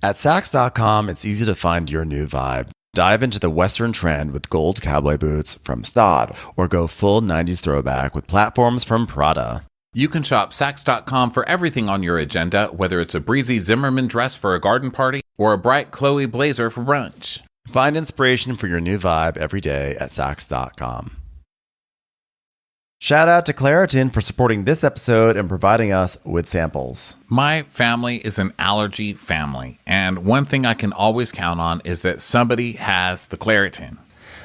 At Saks.com, it's easy to find your new vibe. Dive into the Western trend with gold cowboy boots from Staud, or go full 90s throwback with platforms from Prada. You can shop Saks.com for everything on your agenda, whether it's a breezy Zimmermann dress for a garden party or a bright Chloe blazer for brunch. Find inspiration for your new vibe every day at Saks.com. Shout out to Claritin for supporting this episode and providing us with samples. My family is an allergy family, and one thing I can always count on is that somebody has the Claritin.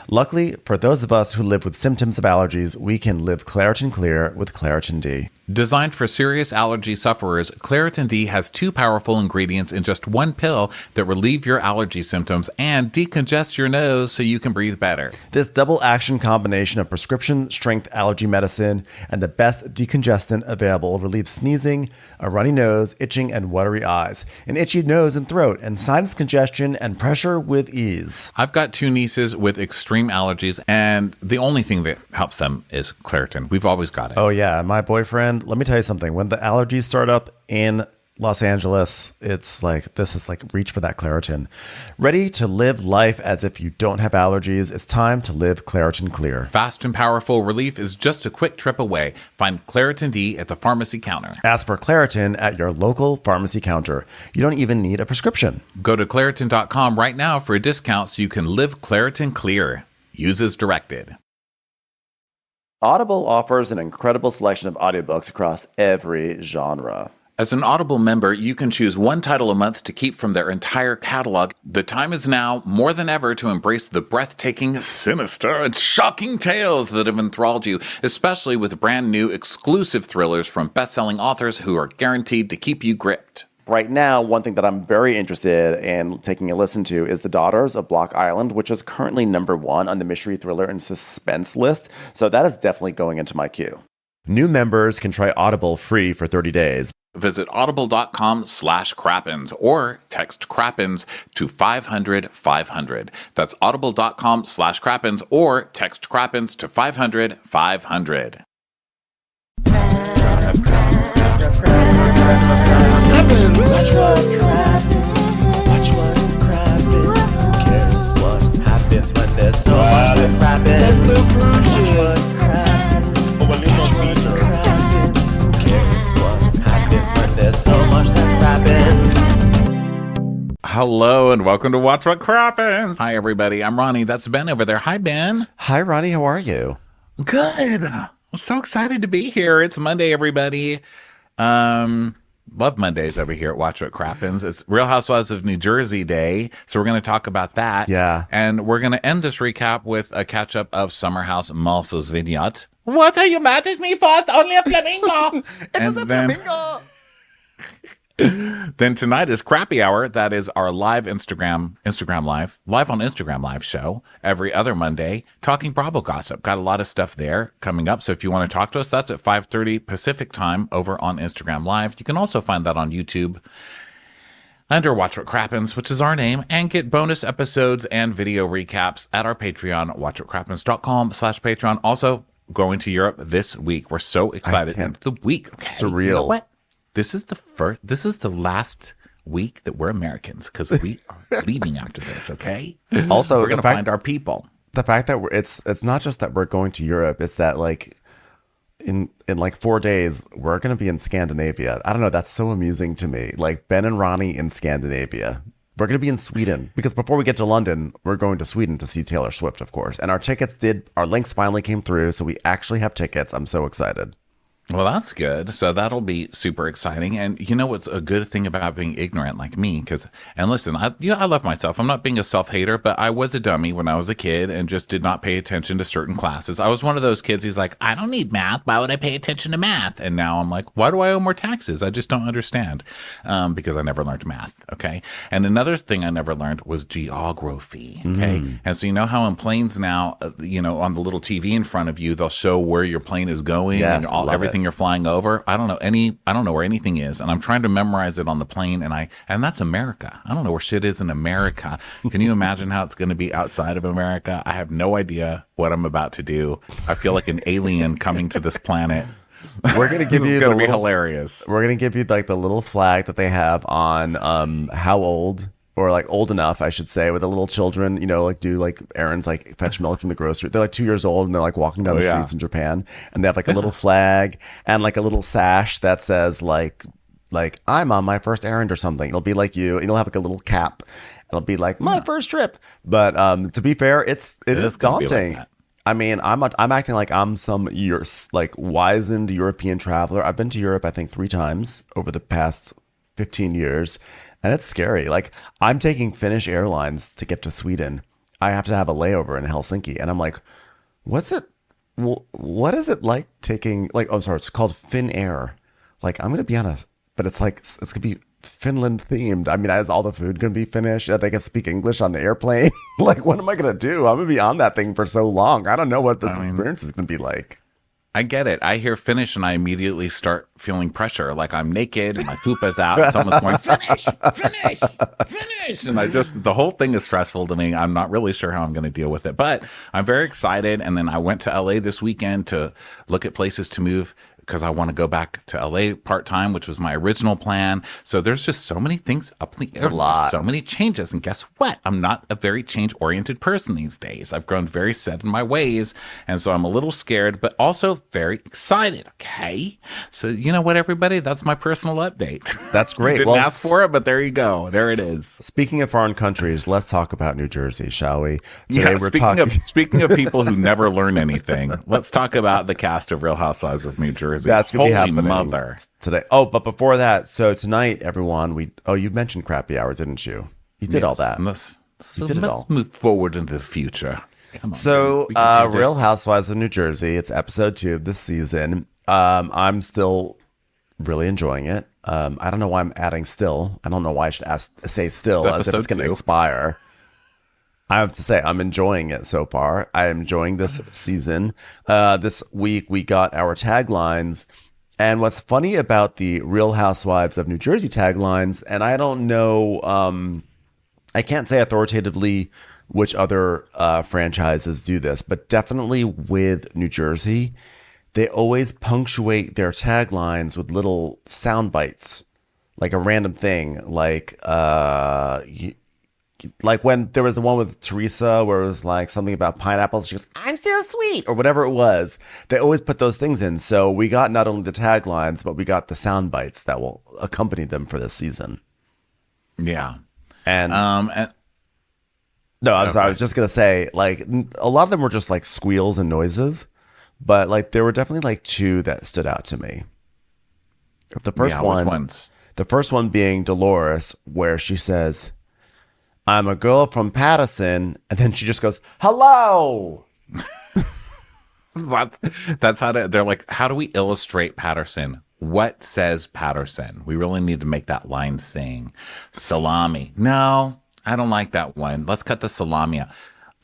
Luckily, for those of us who live with symptoms of allergies, we can live Claritin Clear with Claritin D. Designed for serious allergy sufferers, Claritin D has 2 powerful ingredients in just 1 pill that relieve your allergy symptoms and decongest your nose so you can breathe better. This double action combination of prescription strength allergy medicine and the best decongestant available relieves sneezing, a runny nose, itching, and watery eyes, an itchy nose and throat, and sinus congestion and pressure with ease. I've got 2 nieces with extreme allergies, and the only thing that helps them is Claritin. We've always got it. Oh yeah, my boyfriend, let me tell you something. When the allergies start up in Los Angeles, it's like, this is like reach for that Claritin. Ready to live life as if you don't have allergies? It's time to live Claritin Clear. Fast and powerful relief is just a quick trip away. Find Claritin D at the pharmacy counter. Ask for Claritin at your local pharmacy counter. You don't even need a prescription. Go to Claritin.com right now for a discount so you can live Claritin Clear. Use as directed. Audible offers an incredible selection of audiobooks across every genre. As an Audible member, you can choose 1 title a month to keep from their entire catalog. The time is now, more than ever, to embrace the breathtaking, sinister, and shocking tales that have enthralled you, especially with brand new exclusive thrillers from best-selling authors who are guaranteed to keep you gripped. Right now, one thing that I'm very interested in taking a listen to is The Daughters of Block Island, which is currently #1 on the mystery thriller and suspense list. So that is definitely going into my queue. New members can try Audible free for 30 days. Visit audible.com/crappens or text crappens to 500-500. That's audible.com/crappens or text crappens to 500-500. Watch what crappens. Who cares what happens when there's so much that crappens? Watch what crappens. Who cares what happens when there's so much that crappens? Hello and welcome to Watch What Crappens. Hi everybody, I'm Ronnie. That's Ben over there. Hi Ben. Hi, Ronnie. How are you? Good. I'm so excited to be here. It's Monday, everybody. Love Mondays over here at Watch What Crappens. It's Real Housewives of New Jersey Day, so we're going to talk about that. Yeah. And we're going to end this recap with a catch-up of Summer House Malso's Vineyard. What are you mad at me for? It's only a flamingo. Flamingo. Then tonight is Crappy Hour. That is our live live on Instagram Live show every other Monday, talking Bravo gossip. Got a lot of stuff there coming up. So if you want to talk to us, that's at 5:30 Pacific time over on Instagram Live. You can also find that on YouTube under Watch What Crappens, which is our name, and get bonus episodes and video recaps at our Patreon, watchwhatcrappens.com/Patreon. Also going to Europe this week. We're so excited. The week. Okay. Surreal. You know what? This is the last week that we're Americans because we are leaving after this, okay? Also, we're going to find our people. The fact that it's not just that we're going to Europe, it's that like in like 4 days, we're going to be in Scandinavia. I don't know. That's so amusing to me. Like Ben and Ronnie in Scandinavia. We're going to be in Sweden because before we get to London, we're going to Sweden to see Taylor Swift, of course. And our links finally came through. So we actually have tickets. I'm so excited. Well, that's good. So that'll be super exciting. And you know what's a good thing about being ignorant like me? And listen, I love myself. I'm not being a self-hater, but I was a dummy when I was a kid and just did not pay attention to certain classes. I was one of those kids who's like, I don't need math. Why would I pay attention to math? And now I'm like, why do I owe more taxes? I just don't understand because I never learned math. Okay. And another thing I never learned was geography. Okay. And so you know how in planes now, on the little TV in front of you, they'll show where your plane is going and everything you're flying over. I don't know where anything is, and I'm trying to memorize it on the plane, and that's America. I don't know where shit is in America. Can you imagine how it's going to be outside of America? I have no idea what I'm about to do. I feel like an alien coming to this planet. We're gonna give This you is the going to be little, hilarious. we're gonna give you like the little flag that they have on how old or like old enough, I should say, with the little children, like do like errands, like fetch milk from the grocery. They're like 2 years old and they're like walking down the streets in Japan, and they have like a little flag and like a little sash that says like I'm on my first errand or something. It'll be like you. It'll have like a little cap. It'll be like my first trip. But to be fair, it is gonna be like daunting. that. I mean, I'm acting like I'm some like wizened European traveler. I've been to Europe, I think, 3 times over the past 15 years, and it's scary. Like, I'm taking Finnish Airlines to get to Sweden. I have to have a layover in Helsinki, and I'm like, what is it like taking like? Oh, sorry, it's called Finnair. Like, I'm gonna be on but it's like it's gonna be Finland themed. I mean, is all the food gonna be Finnish? They can speak English on the airplane. Like, what am I gonna do? I'm gonna be on that thing for so long. I don't know what this experience is gonna be like. I get it. I hear Finnish and I immediately start feeling pressure. Like I'm naked and my fupa's out and someone's going, Finnish, Finnish, Finnish. And the whole thing is stressful to me. I'm not really sure how I'm going to deal with it, but I'm very excited. And then I went to LA this weekend to look at places to move because I want to go back to LA part-time, which was my original plan. So there's just so many things up in the air. A lot. So many changes. And guess what? I'm not a very change-oriented person these days. I've grown very set in my ways. And so I'm a little scared, but also very excited. Okay. So you know what, everybody? That's my personal update. That's great. Didn't ask for it, but there you go. There it is. Speaking of foreign countries, let's talk about New Jersey, shall we? Today Yeah, we're talking. speaking of people who never learn anything, let's talk about the cast of Real Housewives of New Jersey. That's gonna be Holy happening mother. today. Oh, but before that, so tonight, everyone, you mentioned Crappy Hour, didn't you? You did all that. Let's did it all. move forward into the future. Come on, So, we can do this. Real Housewives of New Jersey. It's episode 2 of this season. I'm still really enjoying it. I don't know why I'm adding still. I don't know why I should say still It's as if it's episode going to 2. expire. I have to say, I'm enjoying it so far. I am enjoying this season. This week, we got our taglines. And what's funny about the Real Housewives of New Jersey taglines, and I don't know, I can't say authoritatively which other franchises do this, but definitely with New Jersey, they always punctuate their taglines with little sound bites, like a random thing, like when there was the one with Teresa where it was like something about pineapples. She goes, I'm still sweet, or whatever it was. They always put those things in. So we got not only the taglines, but we got the sound bites that will accompany them for this season. Yeah. And And no, I'm sorry. I was just going to say, like, a lot of them were just like squeals and noises, but like there were definitely like 2 that stood out to me. The first which one, ones? the first one being Dolores, where she says, I'm a girl from Patterson. And then she just goes, hello. That's they're like, how do we illustrate Patterson? What says Patterson? We really need to make that line sing. Salami. No, I don't like that one. Let's cut the salami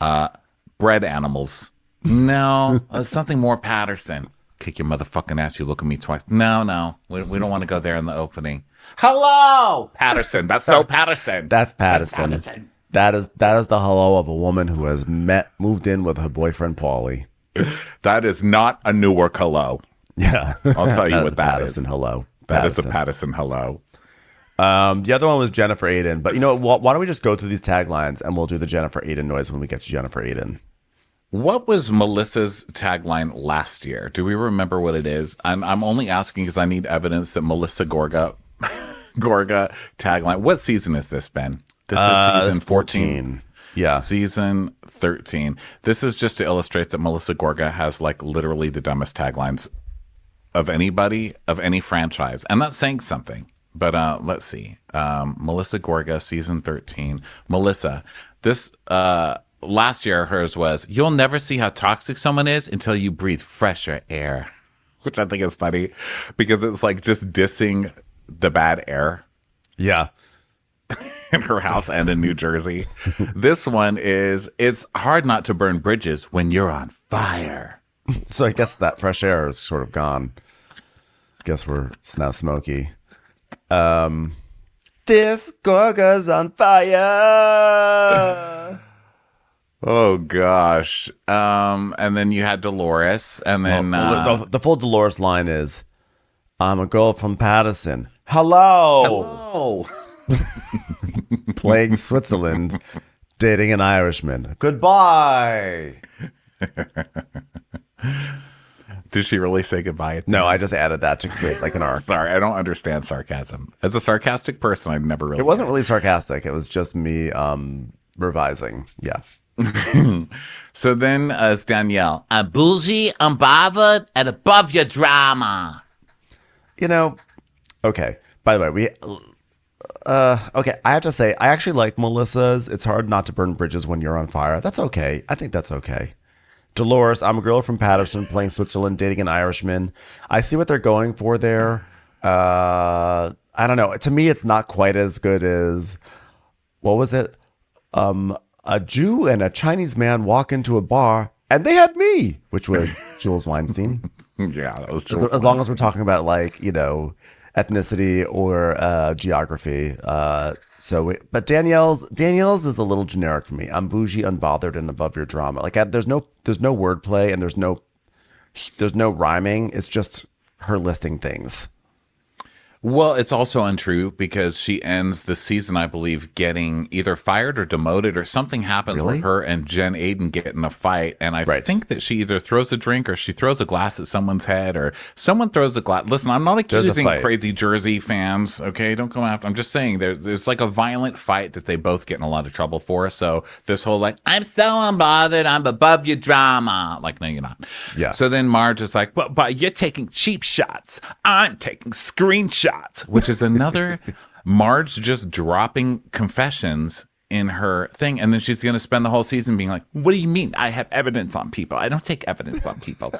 out. Bread animals. No, something more Patterson. Kick your motherfucking ass. You look at me twice. No. We don't want to go there in the opening. Hello, Patterson. That's so Patterson. That's Patterson. That is the hello of a woman who has moved in with her boyfriend, Paulie. That is not a Newark hello. Yeah. I'll tell you That is what a that Patterson is. hello. That is a Patterson. Patterson hello. The other one was Jennifer Aiden. But you know what? Why don't we just go through these taglines and we'll do the Jennifer Aiden noise when we get to Jennifer Aiden. What was Melissa's tagline last year? Do we remember what it is? I'm only asking because I need evidence that Melissa Gorga tagline. What season is this, Ben? This is season 14. Yeah. Season 13. This is just to illustrate that Melissa Gorga has like literally the dumbest taglines of anybody, of any franchise. I'm not saying something, but let's see. Melissa Gorga, season 13. Melissa, this last year hers was, you'll never see how toxic someone is until you breathe fresher air, which I think is funny because it's like just dissing the bad air Yeah. in her house and in New Jersey. This one is, it's hard not to burn bridges when you're on fire. So I guess that fresh air is sort of gone. Guess it's now smoky. This Gorga's on fire. Oh gosh. And then you had Dolores, and then The full Dolores line is, I'm a girl from Patterson. Hello. oh, Playing Switzerland, dating an Irishman. Goodbye. did she really say goodbye? At the No, end? I just added that to create like an arc. Sorry, I don't understand sarcasm. As a sarcastic person, I never really. It wasn't really sarcastic. It was just me revising. Yeah. So then, as Danielle, I'm bougie, I'm bothered, and above your drama. You know, okay. By the way, okay, I have to say, I actually like Melissa's. It's hard not to burn bridges when you're on fire. That's okay. I think that's okay. Dolores, I'm a girl from Patterson playing Switzerland, dating an Irishman. I see what they're going for there. I don't know. To me, it's not quite as good as, what was it? A Jew and a Chinese man walk into a bar and they had me, which was Jules Weinstein. yeah, that was As long as we're talking about like, ethnicity or geography. But Danielle's is a little generic for me. I'm bougie, unbothered, and above your drama. Like there's no wordplay and there's no rhyming. It's just her listing things. Well, it's also untrue because she ends the season, I believe, getting either fired or demoted or something happens Really? where her and Jen Aiden get in a fight. And I Right. think that she either throws a drink or she throws a glass at someone's head or someone throws a glass. Listen, I'm not There's a accusing fight. crazy Jersey fans. Okay. Don't come after. I'm just saying there's like a violent fight that they both get in a lot of trouble for. So this whole like, I'm so unbothered, I'm above your drama. like, no, you're not. Yeah. So then Marge is like, but you're taking cheap shots. I'm taking screenshots, which is another Marge just dropping confessions in her thing. And then she's going to spend the whole season being like, what do you mean? I have evidence on people. I don't take evidence on people.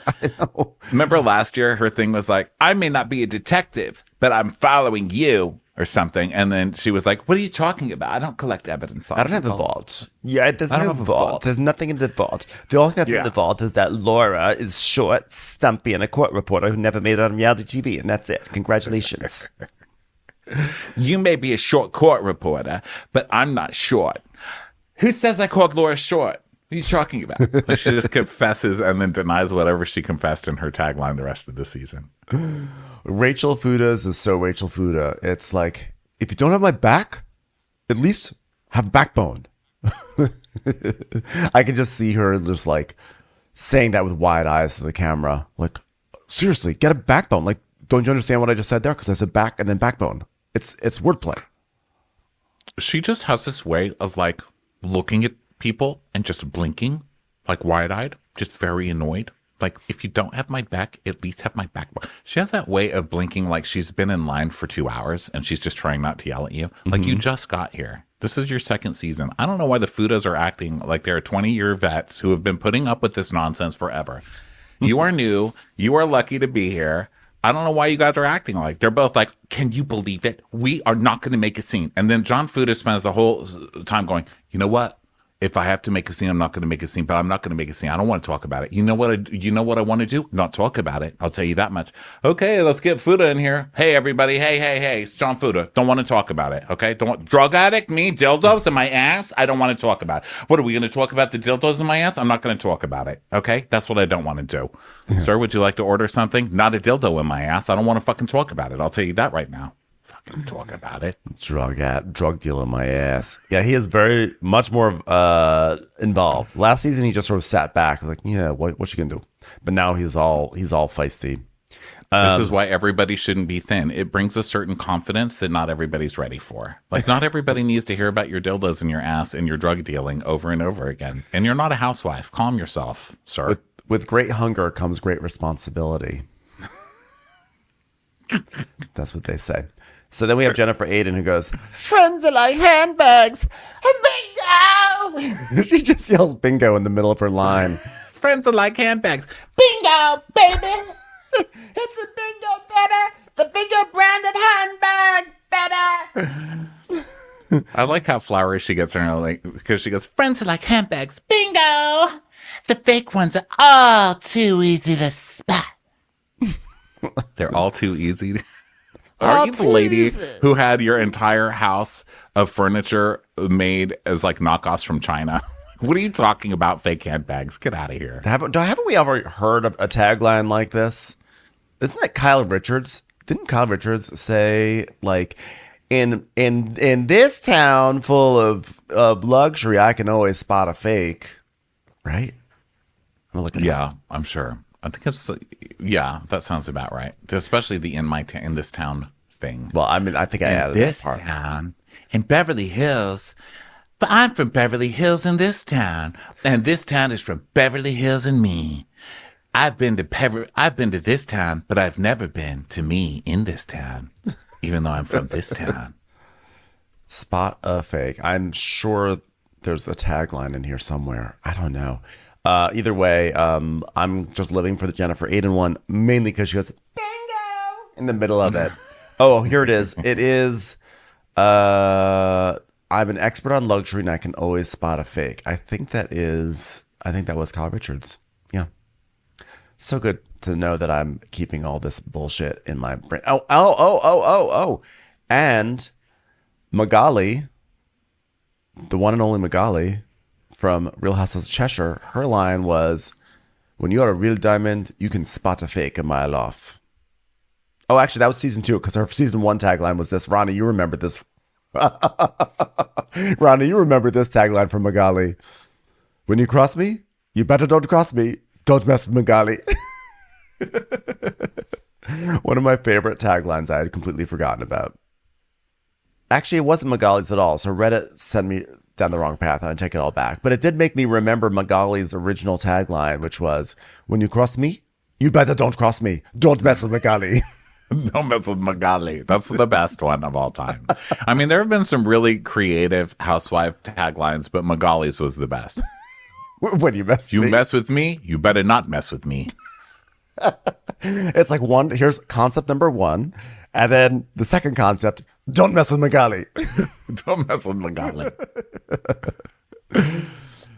Remember last year, her thing was like, I may not be a detective, but I'm following you or something. And then she was like, what are you talking about? I don't collect evidence on I don't have a people." vault. Yeah, there's I don't no have a vault. vault. There's nothing in the vault. The only thing that's Yeah. in the vault is that Laura is short, stumpy, and a court reporter who never made it on reality TV, and that's it. Congratulations. You may be a short court reporter, but I'm not short. Who says I called Laura short? What are you talking about? Like, she just confesses and then denies whatever she confessed in her tagline the rest of the season. Rachel Fuda's is so Rachel Fuda. It's like, if you don't have my back, at least have backbone. I can just see her just like saying that with wide eyes to the camera. Like, seriously, get a backbone. Like, don't you understand what I just said there? Because I said back and then backbone. It's wordplay. She just has this way of like looking at people and just blinking, like wide-eyed, just very annoyed. Like, if you don't have my back, at least have my back. She has that way of blinking like she's been in line for 2 hours and she's just trying not to yell at you. Like, you just got here. This is your second season. I don't know why the Fudas are acting like they're 20-year vets who have been putting up with this nonsense forever. You are new. You are lucky to be here. I don't know why you guys are acting like. They're both like, can you believe it? We are not going to make a scene. And then John Fuda spends the whole time going, you know what? If I have to make a scene, I'm not going to make a scene, but I'm not going to make a scene. I don't want to talk about it. You know what I want to do? Not talk about it. I'll tell you that much. Okay, let's get Fuda in here. Hey, everybody. Hey. It's John Fuda. Don't want to talk about it. Okay. Drug addict, me, dildos in my ass. I don't want to talk about it. What are we going to talk about? The dildos in my ass? I'm not going to talk about it. Okay. That's what I don't want to do. Sir, would you like to order something? Not a dildo in my ass. I don't want to fucking talk about it. I'll tell you that right now. Fucking talk about it. Drug deal in my ass. Yeah, he is very much more involved. Last season, he just sort of sat back, like, yeah, what you gonna do? But now he's all feisty. This is why everybody shouldn't be thin. It brings a certain confidence that not everybody's ready for. Like, not everybody needs to hear about your dildos in your ass and your drug dealing over and over again. And you're not a housewife. Calm yourself, sir. With great hunger comes great responsibility. That's what they say. So then we have Jennifer Aiden who goes, friends are like handbags. Bingo! She just yells bingo in the middle of her line. Friends are like handbags. Bingo, baby! It's a bingo, better! The bingo branded handbag, better! I like how flowery she gets in her, like, because she goes, friends are like handbags. Bingo! The fake ones are all too easy to spot. They're all too easy. All Are you the too lady easy. who had your entire house of furniture made as like knockoffs from China? What are you talking about? Fake handbags? Get out of here. Haven't we ever heard of a tagline like this? Isn't that Kyle Richards? Didn't Kyle Richards say like, in this town full of luxury, I can always spot a fake, right? I'm looking. Yeah, I'm sure. I think it's that sounds about right. Especially the in this town thing. Well, I mean, I think I added this that part. town in Beverly Hills. But I'm from Beverly Hills in this town, and this town is from Beverly Hills and me. I've been to this town, but I've never been to me in this town, even though I'm from this town. Spot a fake. I'm sure there's a tagline in here somewhere. I don't know. Either way, I'm just living for the Jennifer Aiden one, mainly because she goes, bingo, in the middle of it. Oh, here it is. It is, I'm an expert on luxury and I can always spot a fake. I think that was Kyle Richards. Yeah. So good to know that I'm keeping all this bullshit in my brain. Oh. And Magali, the one and only Magali from Real Housewives of Cheshire, her line was, when you're a real diamond, you can spot a fake a mile off. Oh, actually, that was season 2 because her season 1 tagline was this. Ronnie, you remember this. Ronnie, you remember this tagline from Magali. When you cross me, you better don't cross me. Don't mess with Magali. One of my favorite taglines I had completely forgotten about. Actually, it wasn't Magali's at all. So Reddit sent me down the wrong path and I take it all back. But it did make me remember Magali's original tagline, which was, when you cross me, you better don't cross me. Don't mess with Magali. Don't mess with Magali. That's the best one of all time. I mean, there have been some really creative housewife taglines, but Magali's was the best. When you mess with You me. mess with me, you better not mess with me. It's like here's concept number 1. And then the second concept, don't mess with Magali. Don't mess with Magali.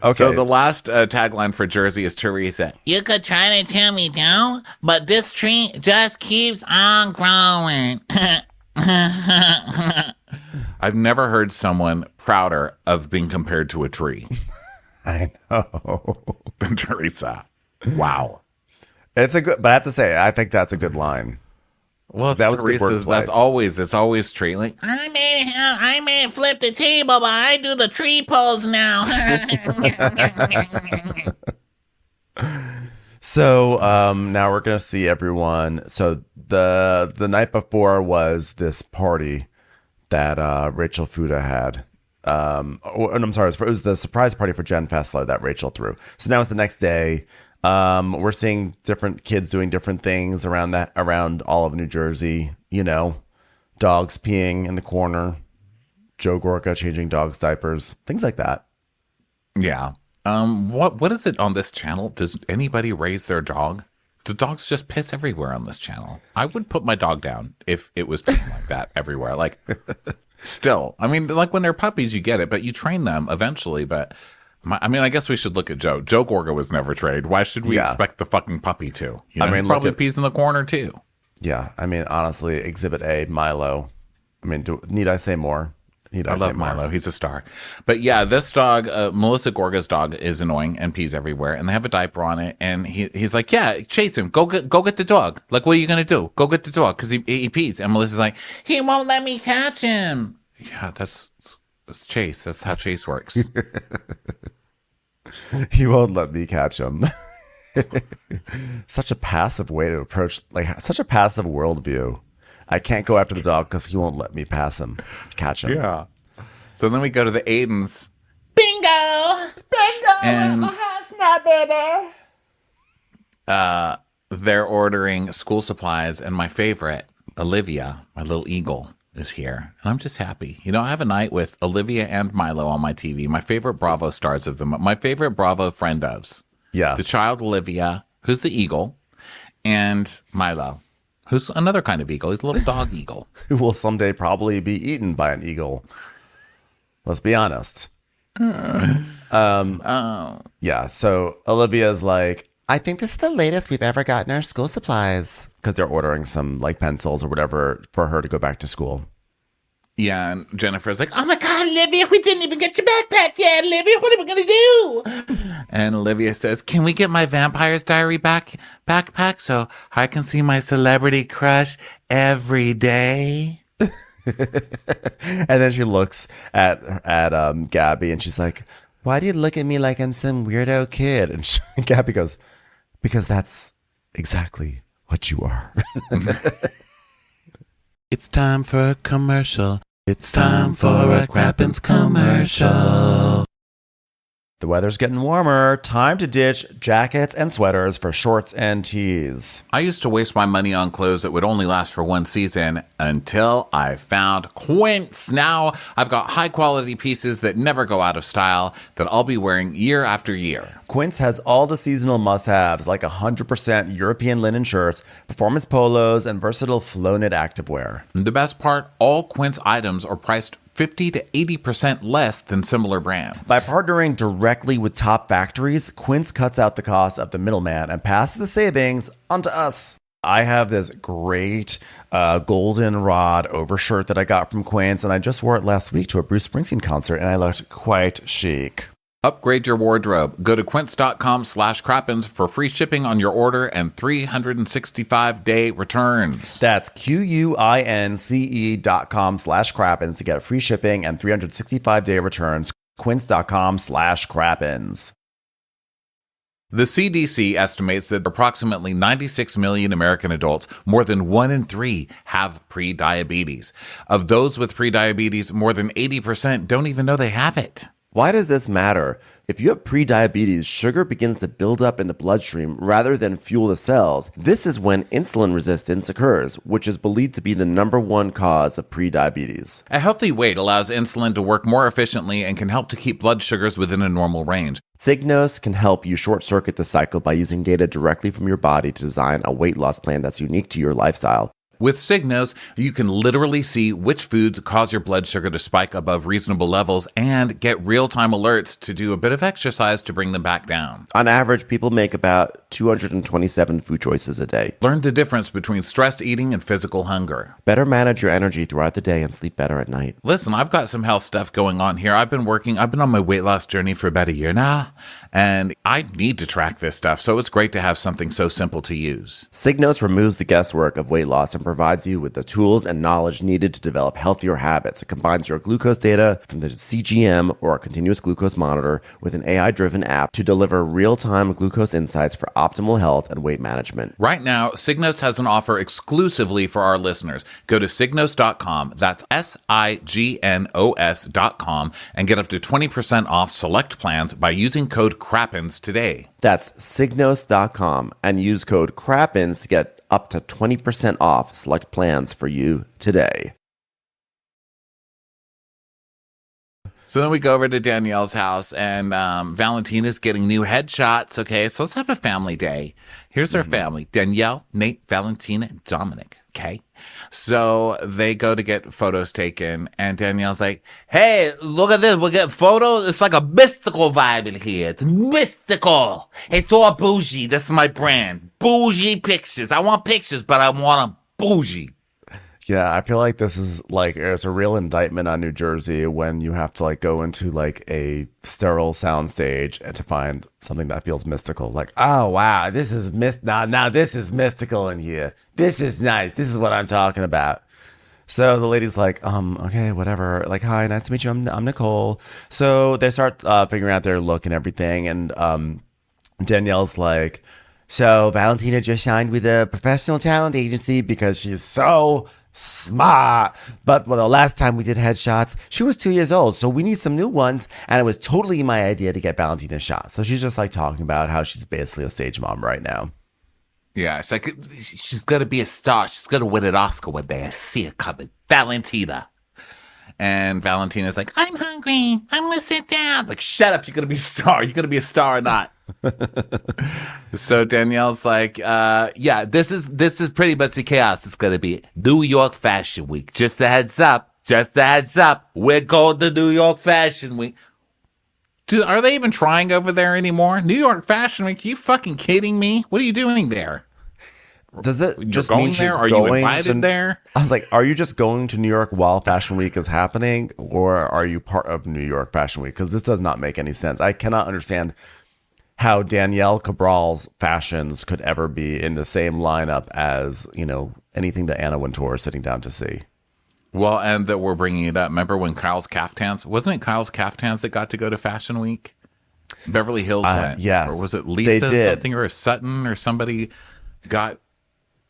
Okay. So the last tagline for Jersey is Teresa. You could try to tear me down, but this tree just keeps on growing. I've never heard someone prouder of being compared to a tree I know. than Teresa. Wow. It's a good, but I have to say, I think that's a good line. Well, That was good Teresa's. wordplay. It's always tree. Like, I may flip the table, but I do the tree pose now. So now we're gonna see everyone. So the night before was this party that Rachel Fuda had. I'm sorry, it was the surprise party for Jen Fessler that Rachel threw. So now it's the next day. We're seeing different kids doing different things around all of New Jersey. You know, dogs peeing in the corner, Joe Gorga changing dogs' diapers, things like that. yeah. What is it on this channel? Does anybody raise their dog? Do dogs just piss everywhere on this channel? I would put my dog down if it was peeing like that everywhere. Like, still, I mean, like when they're puppies, you get it, but you train them eventually. But I guess we should look at Joe. Joe Gorga was never trained. Why should we expect the fucking puppy to? You know, I mean, he probably look at- pees in the corner too. Yeah, I mean, honestly, Exhibit A, Milo. I mean, need I say more? I love Milo. He's a star. But yeah, this dog, Melissa Gorga's dog, is annoying and pees everywhere. And they have a diaper on it. And he's like, yeah, chase him. Go get the dog. Like, what are you going to do? Go get the dog because he pees. And Melissa's like, He won't let me catch him. yeah, that's Chase. That's how Chase works. He won't let me catch him. Such a passive way to approach, like such a passive worldview. I can't go after the dog because he won't let me catch him. Yeah. So then we go to the Aidens. Bingo! Bingo And- in the house now, baby. They're ordering school supplies, and my favorite, Olivia, my little eagle, is here. And I'm just happy. You know, I have a night with Olivia and Milo on my TV. My favorite Bravo stars of them. My favorite Bravo friend ofs. Yeah. The child Olivia, who's the eagle, and Milo, who's another kind of eagle. He's a little dog eagle. Who will someday probably be eaten by an eagle. Let's be honest. Yeah. So Olivia's like, I think this is the latest we've ever gotten our school supplies because they're ordering some like pencils or whatever for her to go back to school. Yeah, and Jennifer's like, Oh my God, Olivia, we didn't even get your backpack yet, Olivia. What are we gonna do? and Olivia says, can we get my Vampire's Diary backpack so I can see my celebrity crush every day? And then she looks at Gabby and she's like, why do you look at me like I'm some weirdo kid? And Gabby goes, because that's exactly what you are. It's time for a commercial. It's time for a Crappens commercial. The weather's getting warmer. Time to ditch jackets and sweaters for shorts and tees. I used to waste my money on clothes that would only last for one season until I found Quince. Now I've got high quality pieces that never go out of style that I'll be wearing year after year. Quince has all the seasonal must-haves like 100% European linen shirts, performance polos, and versatile flow-knit activewear. And the best part, all Quince items are priced 50 to 80% less than similar brands. By partnering directly with top factories, Quince cuts out the cost of the middleman and passes the savings onto us. I have this great goldenrod overshirt that I got from Quince, and I just wore it last week to a Bruce Springsteen concert, and I looked quite chic. Upgrade your wardrobe. Go to quince.com/crappens for free shipping on your order and 365-day returns. That's QUINCE.com/crappens to get free shipping and 365-day returns. Quince.com/crappens. The CDC estimates that approximately 96 million American adults, more than 1 in 3, have prediabetes. Of those with prediabetes, more than 80% don't even know they have it. Why does this matter? If you have prediabetes, sugar begins to build up in the bloodstream rather than fuel the cells. This is when insulin resistance occurs, which is believed to be the #1 cause of prediabetes. A healthy weight allows insulin to work more efficiently and can help to keep blood sugars within a normal range. Signos can help you short-circuit the cycle by using data directly from your body to design a weight loss plan that's unique to your lifestyle. With Signos, you can literally see which foods cause your blood sugar to spike above reasonable levels and get real-time alerts to do a bit of exercise to bring them back down. On average, people make about 227 food choices a day. Learn the difference between stress eating and physical hunger. Better manage your energy throughout the day and sleep better at night. Listen, I've got some health stuff going on here. I've been on my weight loss journey for about a year now, and I need to track this stuff, so it's great to have something so simple to use. Signos removes the guesswork of weight loss and provides you with the tools and knowledge needed to develop healthier habits. It combines your glucose data from the CGM or a continuous glucose monitor with an AI-driven app to deliver real-time glucose insights for optimal health and weight management. Right now, Signos has an offer exclusively for our listeners. Go to Signos.com, that's SIGNOS.com, and get up to 20% off select plans by using code CRAPPENS today. That's Signos.com and use code CRAPPENS to get up to 20% off select plans for you today. So then we go over to Danielle's house, and Valentina's getting new headshots. Okay, so let's have a family day. Here's our family: Danielle, Nate, Valentina, and Dominic. Okay, so they go to get photos taken, and Danielle's like, Hey, look at this. We're getting photos. It's like a mystical vibe in here. It's mystical. It's all bougie. That's my brand. Bougie pictures. I want pictures, but I want them bougie. Yeah, I feel like this is like it's a real indictment on New Jersey when you have to like go into like a sterile soundstage and to find something that feels mystical. Like, oh wow, this is now this is mystical in here. This is nice. This is what I'm talking about. So the lady's like, okay, whatever. Like, hi, nice to meet you. I'm Nicole. So they start figuring out their look and everything, and Danielle's like, so Valentina just signed with a professional talent agency because she's so smart. But the last time we did headshots, she was 2 years old. So we need some new ones. And it was totally my idea to get Valentina shot. So she's just like talking about how she's basically a stage mom right now. yeah, it's like, She's going to be a star. She's going to win an Oscar one day. I see it coming. Valentina. and Valentina's like, I'm hungry. I'm going to sit down. Like, shut up. You're going to be a star. You're going to be a star or not. so Danielle's like, Yeah, this is pretty much the chaos. It's going to be New York Fashion Week. Just a heads up. Just a heads up. We're going to New York Fashion Week. dude, are they even trying over there anymore? New York Fashion Week? Are you fucking kidding me? What are you doing there? Does it You're just going mean she's there? Are you going invited to, there? I was like, are you just going to New York while Fashion Week is happening, or are you part of New York Fashion Week? Because this does not make any sense. I cannot understand how Danielle Cabral's fashions could ever be in the same lineup as, you know, anything that Anna Wintour is sitting down to see. Well, and that we're bringing it up. Remember when Kyle's Caftans? Wasn't it Kyle's Caftans that got to go to Fashion Week? Beverly Hills went. Yes. Or was it They Lisa did. something or Sutton or somebody got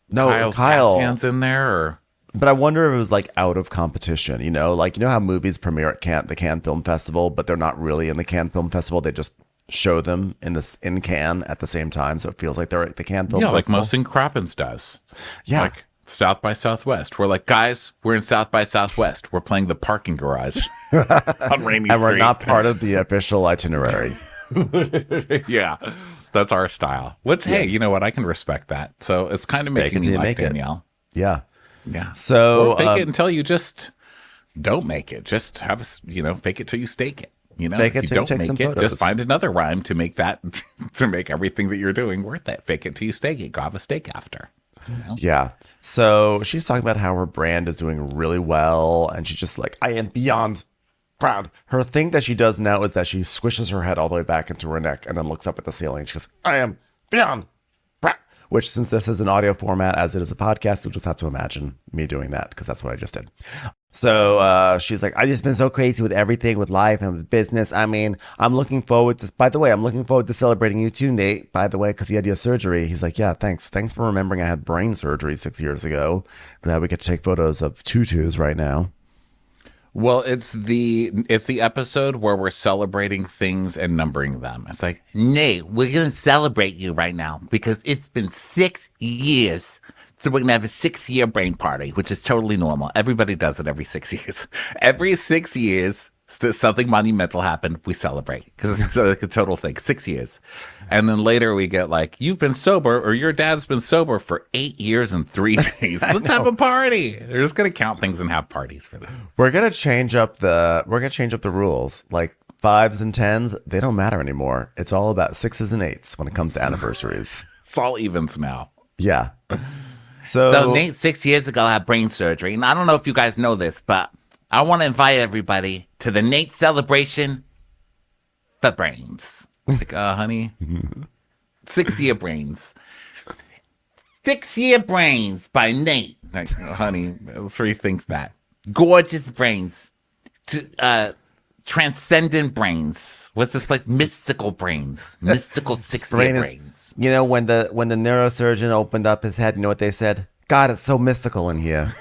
No, Kyle's Kyle. Caftans in there? Or But I wonder if it was like out of competition, you know, like, you know how movies premiere at the Cannes Film Festival, but they're not really in the Cannes Film Festival. They just show them in Cannes at the same time. So it feels like they're at the Cannes Film yeah, like Festival. Mosin Crappens does. Yeah. Like South by Southwest. We're like, guys, we're in South by Southwest. We're playing the parking garage on Rainy and we're Street. not part of the official itinerary. Yeah, that's our style. Hey, you know what? I can respect that. So it's kind of making it till me you like make it. Danielle. Yeah. Yeah. So or fake it until you just don't make it. Just have fake it till you stake it. You know, Fake if it you till you don't take make some it, photos. just find another rhyme to make that to make everything that you're doing worth it. Fake it till you stake it. Go have a steak after. You know? Yeah. So she's talking about how her brand is doing really well. And she's just like, I am beyond proud. Her thing that she does now is that she squishes her head all the way back into her neck and then looks up at the ceiling. She goes, I am beyond proud. Which, since this is an audio format as it is a podcast, you'll just have to imagine me doing that because that's what I just did. So she's like, I just been so crazy with everything, with life and with business. I mean, I'm looking forward to, by the way, I'm looking forward to celebrating you too, Nate, by the way, because you had your surgery. He's like, yeah, thanks. Thanks for remembering I had brain surgery 6 years ago. Glad we get to take photos of tutus right now. Well, it's the episode where we're celebrating things and numbering them. It's like, Nate, we're going to celebrate you right now because it's been 6 years. So we're going to have a 6-year brain party, which is totally normal. Everybody does it every 6 years. Every 6 years, something monumental happened, we celebrate because it's like a total thing. 6 years. And then later we get like, you've been sober or your dad's been sober for 8 years and 3 days. Let's have a party. They're just going to count things and have parties for them. We're gonna change up the rules. Like 5s and 10s, they don't matter anymore. It's all about 6s and 8s when it comes to anniversaries. It's all evens now. Yeah. So So Nate 6 years ago had brain surgery. And I don't know if you guys know this, but I want to invite everybody to the Nate celebration for brains. Like, honey. 6-year brains. 6-year brains by Nate. Like, honey, let's rethink that. Gorgeous brains. Transcendent brains. What's this place? Mystical brains. Mystical 6-year brains. You know, when the neurosurgeon opened up his head, you know what they said? God, it's so mystical in here.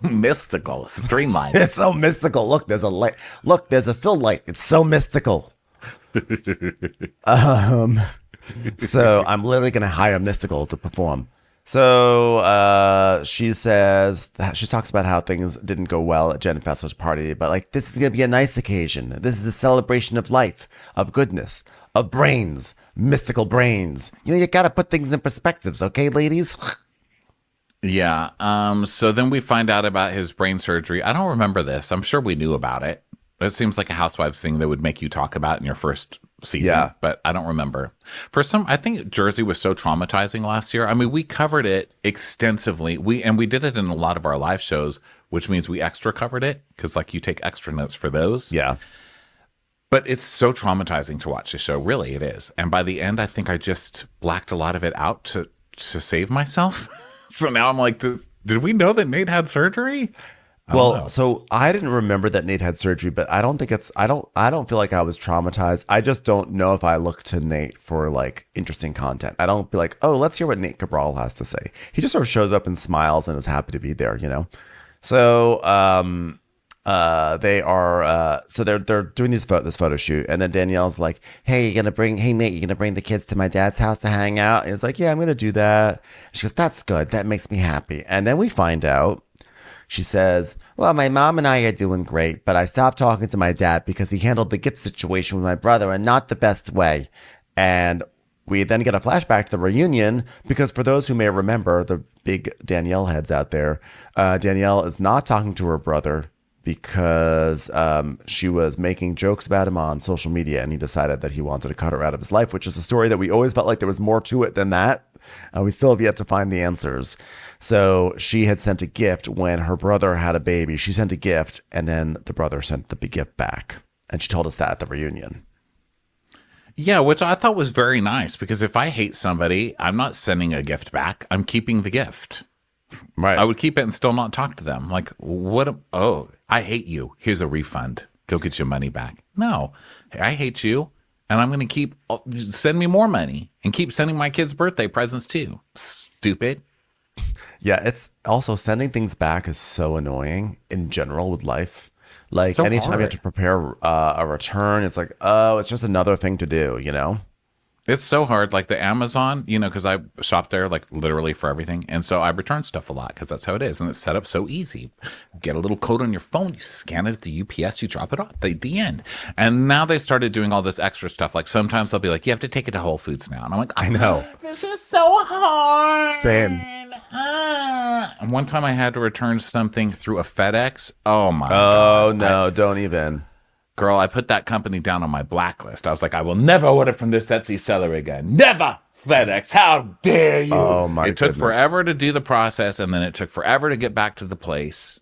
Mystical. Streamlined. It's so mystical. Look, there's a light. Look, there's a fill light. It's so mystical. So I'm literally gonna hire Mystical to perform. So she talks about how things didn't go well at Jen Fessler's party, but like, this is gonna be a nice occasion. This is a celebration of life, of goodness, of brains, mystical brains. You know, you gotta put things in perspectives, okay, ladies? Yeah. So then we find out about his brain surgery. I don't remember this. I'm sure we knew about it. It seems like a Housewives thing that would make you talk about in your first season. Yeah. But I don't remember. I think Jersey was so traumatizing last year. I mean, we covered it extensively. We did it in a lot of our live shows, which means we extra covered it because like you take extra notes for those. Yeah. But it's so traumatizing to watch the show. Really, it is. And by the end, I think I just blacked a lot of it out to save myself. So now I'm like, did we know that Nate had surgery? Well, so I didn't remember that Nate had surgery, but I don't feel like I was traumatized. I just don't know if I look to Nate for like interesting content. I don't be like, oh, let's hear what Nate Cabral has to say. He just sort of shows up and smiles and is happy to be there, you know? So, they're doing this photo shoot, and then Danielle's like, hey Nate, you're gonna bring the kids to my dad's house to hang out? And it's like, yeah, I'm gonna do that. She goes, that's good, that makes me happy. And then we find out, she says, well, my mom and I are doing great, but I stopped talking to my dad because he handled the gift situation with my brother in not the best way. And we then get a flashback to the reunion because for those who may remember, the big Danielle heads out there, Danielle is not talking to her brother because she was making jokes about him on social media, and he decided that he wanted to cut her out of his life, which is a story that we always felt like there was more to it than that. We still have yet to find the answers. So she had sent a gift when her brother had a baby. She sent a gift, and then the brother sent the gift back. And she told us that at the reunion. Yeah, which I thought was very nice, because if I hate somebody, I'm not sending a gift back. I'm keeping the gift. Right. I would keep it and still not talk to them. Like, oh, I hate you. Here's a refund. Go get your money back. No, I hate you. And I'm going to send me more money and keep sending my kids birthday presents too. Stupid. Yeah, it's also sending things back is so annoying in general with life. Like So anytime you have hard. to prepare a return, it's like, oh, it's just another thing to do, you know? It's so hard. Like the Amazon, because I shop there like literally for everything. And so I return stuff a lot because that's how it is. And it's set up so easy. Get a little code on your phone, you scan it at the UPS, you drop it off at the end. And now they started doing all this extra stuff. Like sometimes they'll be like, you have to take it to Whole Foods now. And I'm like, I know. this is so hard. Same. And one time I had to return something through a FedEx. Oh my God. Oh, no, don't even. Girl, I put that company down on my blacklist. I was like, I will never order from this Etsy seller again. Never! FedEx, how dare you? Oh, my It took goodness. forever to do the process, and then it took forever to get back to the place,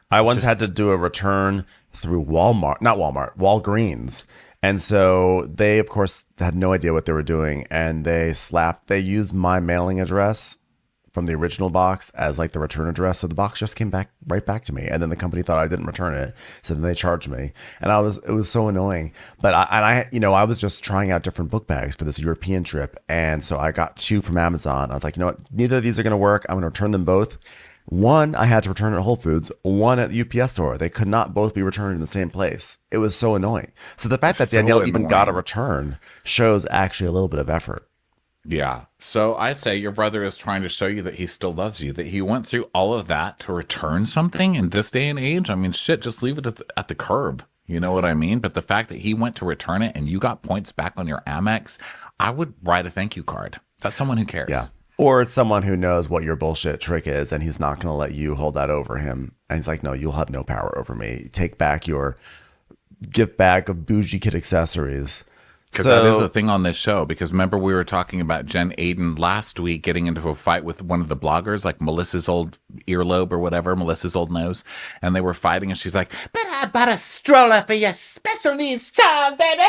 I once had to do a return through Walgreens. And so they, of course, had no idea what they were doing. And they used my mailing address from the original box as like the return address. So the box just came right back to me. And then the company thought I didn't return it. So then they charged me. And it was so annoying. But I was just trying out different book bags for this European trip. And so I got 2 from Amazon. I was like, you know what? Neither of these are going to work. I'm going to return them both. One, I had to return at Whole Foods, one at the UPS store. They could not both be returned in the same place. It was so annoying. So the fact that So Danielle even got a annoying. return shows actually a little bit of effort. Yeah. So I say your brother is trying to show you that he still loves you, that he went through all of that to return something in this day and age. I mean, shit, just leave it at the curb. You know what I mean? But the fact that he went to return it and you got points back on your Amex, I would write a thank you card. That's someone who cares. Yeah. Or it's someone who knows what your bullshit trick is and he's not going to let you hold that over him. And he's like, no, you'll have no power over me. Take back your gift bag of bougie kid accessories. Because that is the thing on this show. Because remember, we were talking about Jen Aiden last week getting into a fight with one of the bloggers, like Melissa's old earlobe or whatever, Melissa's old nose. And they were fighting, and she's like, But I bought a stroller for your special needs child, baby.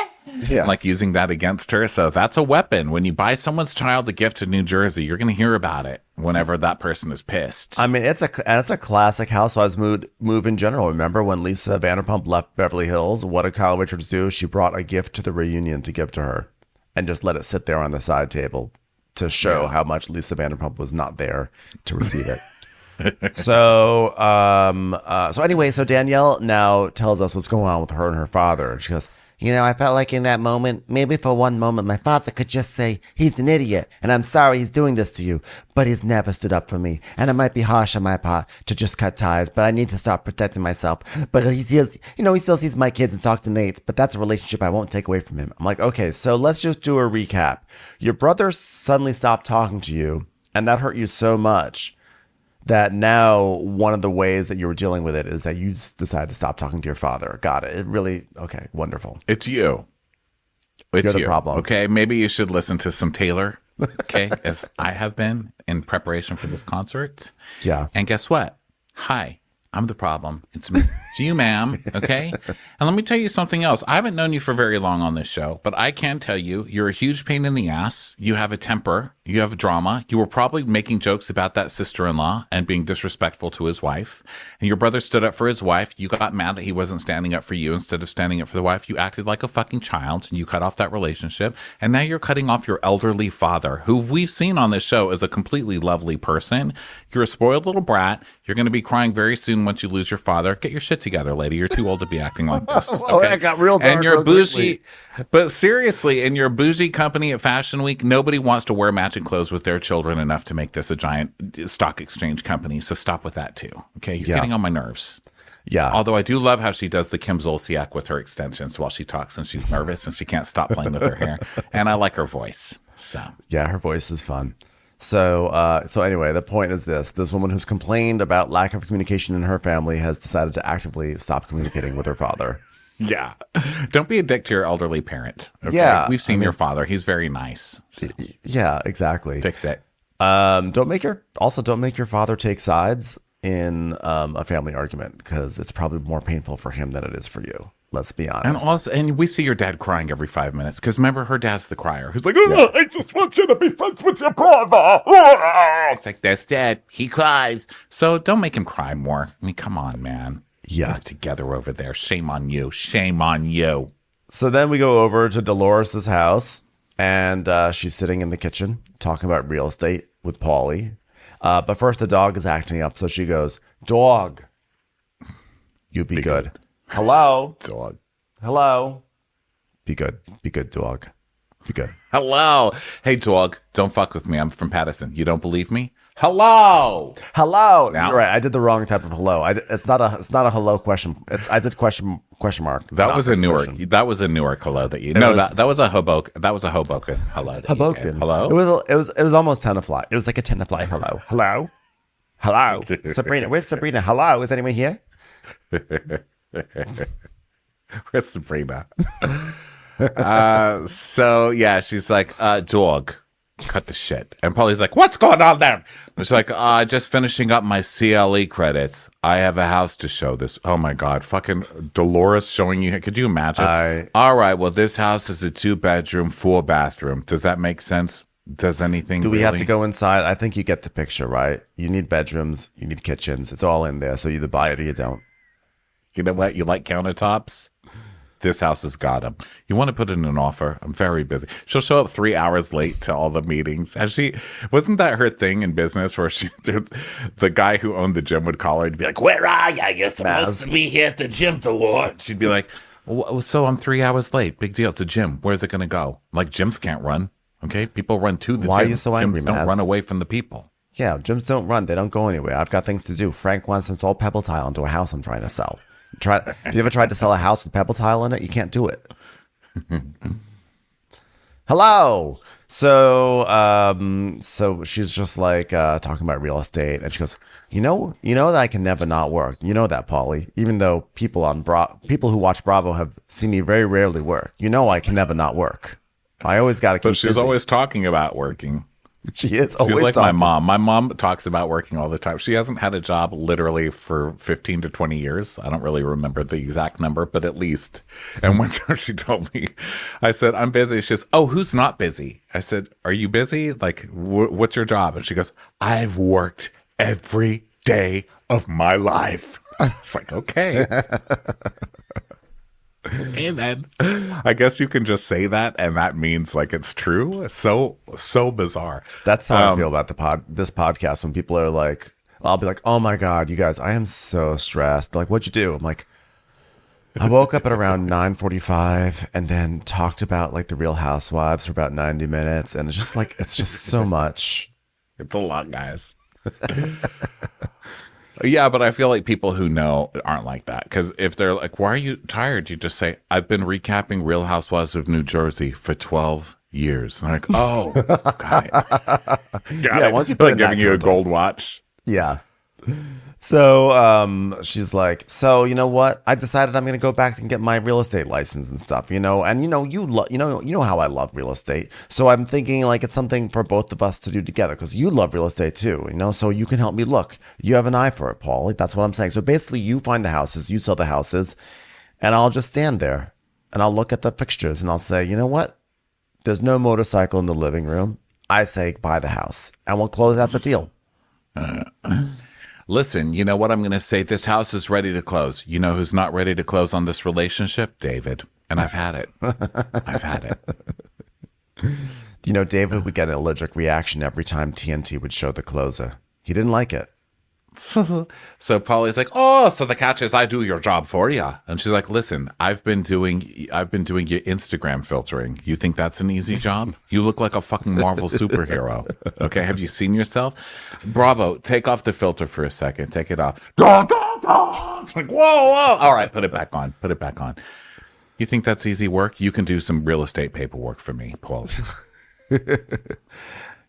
Yeah. like using that against her. So that's a weapon. When you buy someone's child a gift in New Jersey, you're going to hear about it whenever that person is pissed. I mean, it's a classic Housewives move in general. Remember when Lisa Vanderpump left Beverly Hills? What did Kyle Richards do? She brought a gift to the reunion to give to her and just let it sit there on the side table to show how much Lisa Vanderpump was not there to receive it. So anyway, so Danielle now tells us what's going on with her and her father. She goes, You know, I felt like in that moment, maybe for one moment, my father could just say, he's an idiot, and I'm sorry he's doing this to you, but he's never stood up for me. And it might be harsh on my part to just cut ties, but I need to start protecting myself. But he still sees my kids and talks to Nate, but that's a relationship I won't take away from him. I'm like, okay, so let's just do a recap. Your brother suddenly stopped talking to you, and that hurt you so much that now one of the ways that you were dealing with it is that you decided to stop talking to your father. Got it. It really, okay, wonderful. It's you. It's You're the you. problem. Okay, maybe you should listen to some Taylor, okay, as I have been in preparation for this concert. Yeah. And guess what? Hi, I'm the problem. It's me. It's you, ma'am, okay? And let me tell you something else. I haven't known you for very long on this show, but I can tell you, you're a huge pain in the ass. You have a temper. You have drama. You were probably making jokes about that sister-in-law and being disrespectful to his wife. And your brother stood up for his wife. You got mad that he wasn't standing up for you instead of standing up for the wife. You acted like a fucking child and you cut off that relationship. And now you're cutting off your elderly father, who we've seen on this show as a completely lovely person. You're a spoiled little brat. You're going to be crying very soon once you lose your father. Get your shit together, lady. You're too old to be acting like this. Oh, it got real dark And you're real bougie. quickly. But seriously, in your bougie company at Fashion Week, nobody wants to wear matching clothes with their children enough to make this a giant stock exchange company. So stop with that too. Okay. You're getting on my nerves. Yeah. Although I do love how she does the Kim Zolciak with her extensions while she talks and she's nervous and she can't stop playing with her hair. And I like her voice. So Yeah, her voice is fun. So anyway, the point is this woman who's complained about lack of communication in her family has decided to actively stop communicating with her father. Yeah. Don't be a dick to your elderly parent. Okay? Yeah, We've seen your father. He's very nice. So Yeah, exactly. fix it. Don't make your father take sides in a family argument, because it's probably more painful for him than it is for you. Let's be honest. And we see your dad crying every 5 minutes, because remember, her dad's the crier who's like, "Oh, I just want you to be friends with your brother." It's like, that's dad. He cries. So don't make him cry more. I mean, come on, man. Yeah. Get it together over there. Shame on you. Shame on you. So then we go over to Dolores' house, and she's sitting in the kitchen talking about real estate with Paulie. But first, the dog is acting up, so she goes, "Dog, you be good. Hello, Dog. hello. Be good, dog. Be good." Hello. Hey, dog. Don't fuck with me. I'm from Patterson. You don't believe me? Hello. Hello. Now- You're right. I did the wrong type of hello. It's not a hello question. I did question mark. That was a Newark. question. That was a Newark hello that you. No, that was a Hoboken. That was a Hoboken hello. that you Hoboken. gave. Hello. It was almost tenafly. It was like a tenafly hello. Hello. Sabrina. Where's Sabrina? Hello. Is anyone here? Where's Sabrina? So yeah, she's like, dog, cut the shit. And Paulie's like, what's going on there? And she's like, just finishing up my CLE credits. I have a house to show this. Oh my God, fucking Dolores showing you. Could you imagine? All right, well, this house is a 2-bedroom, 4-bathroom. Does that make sense? Does anything? Do we have really? to go inside? I think you get the picture, right? You need bedrooms. You need kitchens. It's all in there. So you either buy it or you don't. You know what? You like countertops? This house has got them. You want to put in an offer? I'm very busy. She'll show up 3 hours late to all the meetings. And wasn't that her thing in business where the guy who owned the gym would call her and be like, where are you? You're supposed to be here at the gym, Dolores. She'd be like, so I'm 3 hours late. Big deal. It's a gym. Where's it going to go? I'm like, gyms can't run. Okay. People run to the gym. Why are you so angry, Gyms don't Maz? run away from the people. Yeah, gyms don't run. They don't go anywhere. I've got things to do. Frank wants to install pebble tile into a house I'm trying to sell. Have you ever tried to sell a house with pebble tile in it? You can't do it. Hello. So she's just like talking about real estate, and she goes, you know that I can never not work. You know that, Paulie. Even though people who watch Bravo have seen me very rarely work. You know I can never not work. I always got to keep. But she's busy. always talking about working. She is She's always like talking. my mom. My mom talks about working all the time. She hasn't had a job literally for 15 to 20 years. I don't really remember the exact number, but at least. And one time she told me, I said, I'm busy. She says, oh, who's not busy? I said, are you busy? Like, what's your job? And she goes, I've worked every day of my life. It's like, okay. Okay, then. I guess you can just say that, and that means like it's true. So bizarre. That's how I feel about this podcast. When people are like, I'll be like, oh my God, you guys, I am so stressed. They're like, what'd you do? I'm like, I woke up at around 9:45 and then talked about like the Real Housewives for about 90 minutes. And it's just so much. It's a lot, guys. Yeah, but I feel like people who know aren't like that. Because if they're like, why are you tired? You just say, I've been recapping Real Housewives of New Jersey for 12 years. And I'm like, oh, got it. Got it. Once you put like in giving that you a context. gold watch. Yeah. So she's like, so you know what? I decided I'm going to go back and get my real estate license and stuff, and you know how I love real estate. So I'm thinking like it's something for both of us to do together, because you love real estate too, so you can help me look. You have an eye for it, Paul. Like, that's what I'm saying. So basically you find the houses, you sell the houses, and I'll just stand there and I'll look at the fixtures and I'll say, you know what? There's no motorcycle in the living room. I say buy the house and we'll close out the deal. Listen, you know what I'm going to say? This house is ready to close. You know who's not ready to close on this relationship? David. And I've had it. I've had it. David would get an allergic reaction every time TNT would show the closer. He didn't like it. So Polly's like, oh, so the catch is I do your job for you. And she's like, listen, I've been doing your Instagram filtering. You think that's an easy job? You look like a fucking Marvel superhero. Okay, have you seen yourself? Bravo, take off the filter for a second. Take it off. It's like, whoa. All right, put it back on. Put it back on. You think that's easy work? You can do some real estate paperwork for me, Paul.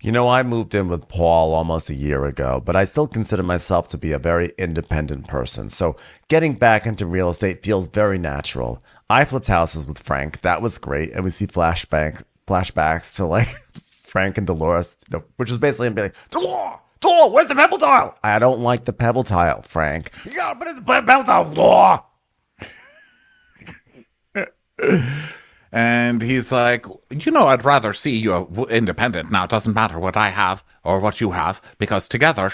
I moved in with Paul almost a year ago, but I still consider myself to be a very independent person. So getting back into real estate feels very natural. I flipped houses with Frank. That was great. And we see flashbacks to like Frank and Dolores, which is basically him being like, Dolores, where's the pebble tile? I don't like the pebble tile, Frank. You gotta put in the pebble tile, Dolores. And he's like, I'd rather see you independent now. It doesn't matter what I have or what you have, because together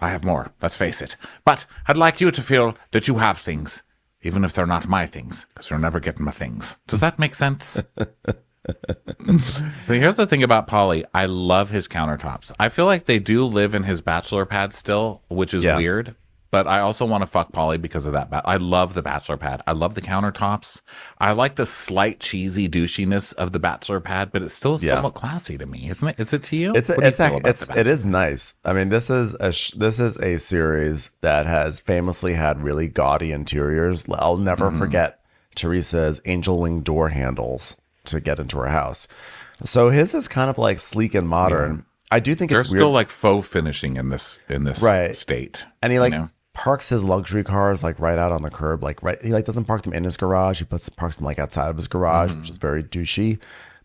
I have more, let's face it. But I'd like you to feel that you have things, even if they're not my things, because you're never getting my things. Does that make sense? But here's the thing about Paulie. I love his countertops. I feel like they do live in his bachelor pad still, which is weird. But I also want to fuck Paulie because of that. I love the bachelor pad. I love the countertops. I like the slight cheesy douchiness of the bachelor pad, but it's still somewhat classy to me, isn't it? Is it to you? It is nice. I mean, this is a series that has famously had really gaudy interiors. I'll never forget Teresa's angel wing door handles to get into her house. So his is kind of like sleek and modern. Yeah. I do think there's it's weird. Still like faux finishing in this state, and he parks his luxury cars like right out on the curb, he doesn't park them in his garage. He parks them like outside of his garage, which is very douchey.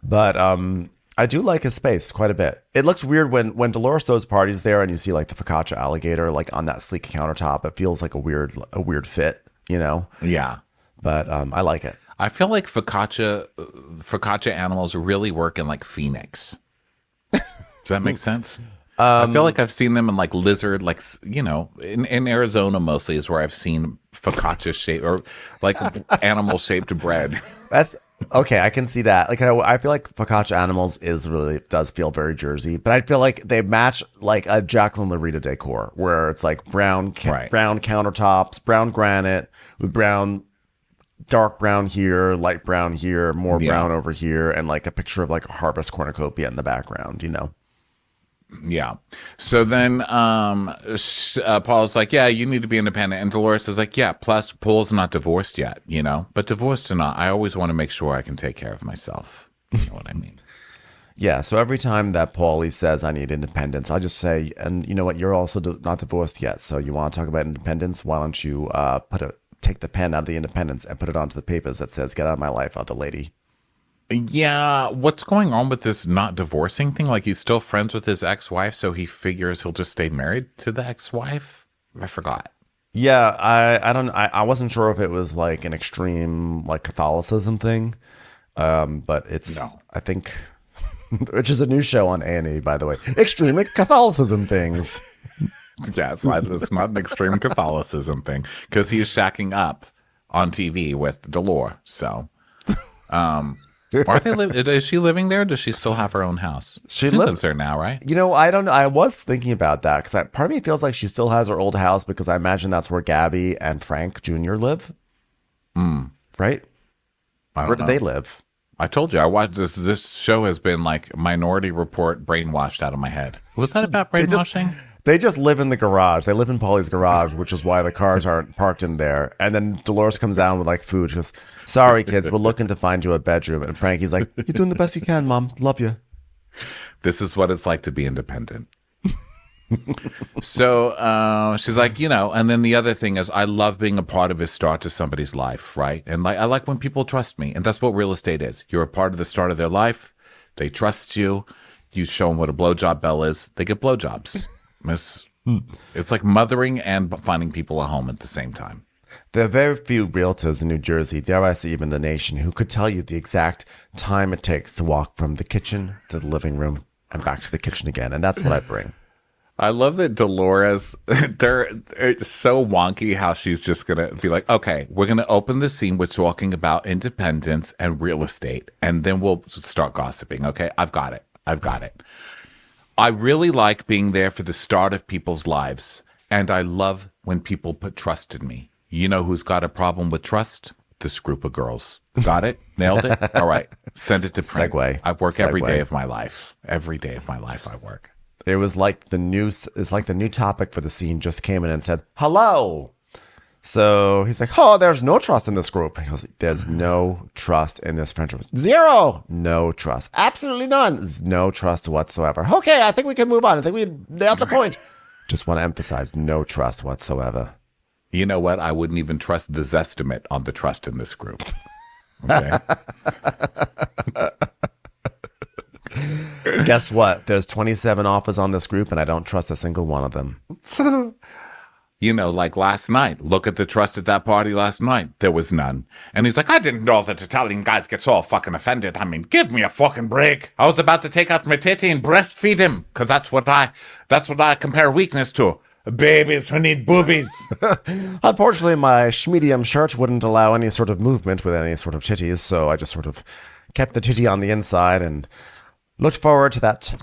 But I do like his space quite a bit. It looks weird when Dolores throws parties there and you see like the focaccia alligator like on that sleek countertop. It feels like a weird fit, Yeah, but I like it. I feel like focaccia animals really work in like Phoenix. Does that make sense? I feel like I've seen them in like lizard, like, in Arizona mostly is where I've seen focaccia shape or like animal shaped bread. That's okay. I can see that. Like, I feel like focaccia animals does feel very Jersey, but I feel like they match like a Jacqueline Larita decor where it's like brown countertops, brown granite with dark brown here, light brown here, more brown over here, and like a picture of like a harvest cornucopia in the background, Yeah. So then Paul's like, yeah, you need to be independent. And Dolores is like, yeah, plus Paul's not divorced yet, But divorced or not, I always want to make sure I can take care of myself. You know what I mean? Yeah. So every time that Paulie says I need independence, I just say, and you know what? You're also not divorced yet. So you want to talk about independence? Why don't you take the pen out of the independence and put it onto the papers that says, get out of my life, other lady. Yeah, what's going on with this not divorcing thing? Like he's still friends with his ex-wife, so he figures he'll just stay married to the ex-wife? I forgot. Yeah, I wasn't sure if it was like an extreme like Catholicism thing. But it's I think which is a new show on A&E, by the way. Extreme Catholicism things. Yeah, it's not an extreme Catholicism thing because he's shacking up on TV with Dolores. So, is she living there? Does she still have her own house? She lives there now, right? I don't know. I was thinking about that because part of me feels like she still has her old house because I imagine that's where Gabby and Frank Jr. live. Right? Where do they live? I told you I watched this. This show has been like Minority Report brainwashed out of my head. Was that about brainwashing? They just live in the garage. They live in Paulie's garage, which is why the cars aren't parked in there. And then Dolores comes down with like food. She goes, sorry, kids, we're looking to find you a bedroom. And Frankie's like, you're doing the best you can, Mom. Love you. This is what it's like to be independent. So she's like, and then the other thing is I love being a part of the start to somebody's life, right? And like I like when people trust me. And that's what real estate is. You're a part of the start of their life. They trust you. You show them what a blowjob bell is. They get blowjobs. It's like mothering and finding people a home at the same time. There are very few realtors in New Jersey, dare I say even the nation, who could tell you the exact time it takes to walk from the kitchen to the living room and back to the kitchen again. And that's what I bring. I love that Dolores, it's so wonky how she's just going to be like, okay, we're going to open the scene with talking about independence and real estate, and then we'll start gossiping. Okay, I've got it. I really like being there for the start of people's lives, and I love when people put trust in me. You know who's got a problem with trust? This group of girls. Got it? Nailed it? All right. Send it to print. Segue. I work every day of my life. Every day of my life I work. It was like the new topic for the scene just came in and said, hello. So he's like, oh, there's no trust in this group. He goes, there's no trust in this friendship. Zero. No trust. Absolutely none. No trust whatsoever. Okay, I think we can move on. I think we nailed the point. Just want to emphasize no trust whatsoever. You know what? I wouldn't even trust the Zestimate on the trust in this group. Okay. Guess what? There's 27 offers on this group, and I don't trust a single one of them. You know, like last night. Look at the trust at that party last night. There was none. And he's like, I didn't know that Italian guys get so fucking offended. I mean, give me a fucking break. I was about to take out my titty and breastfeed him, because that's what I compare weakness to. Babies who need boobies. Unfortunately, my medium shirt wouldn't allow any sort of movement with any sort of titties, so I just sort of kept the titty on the inside and looked forward to that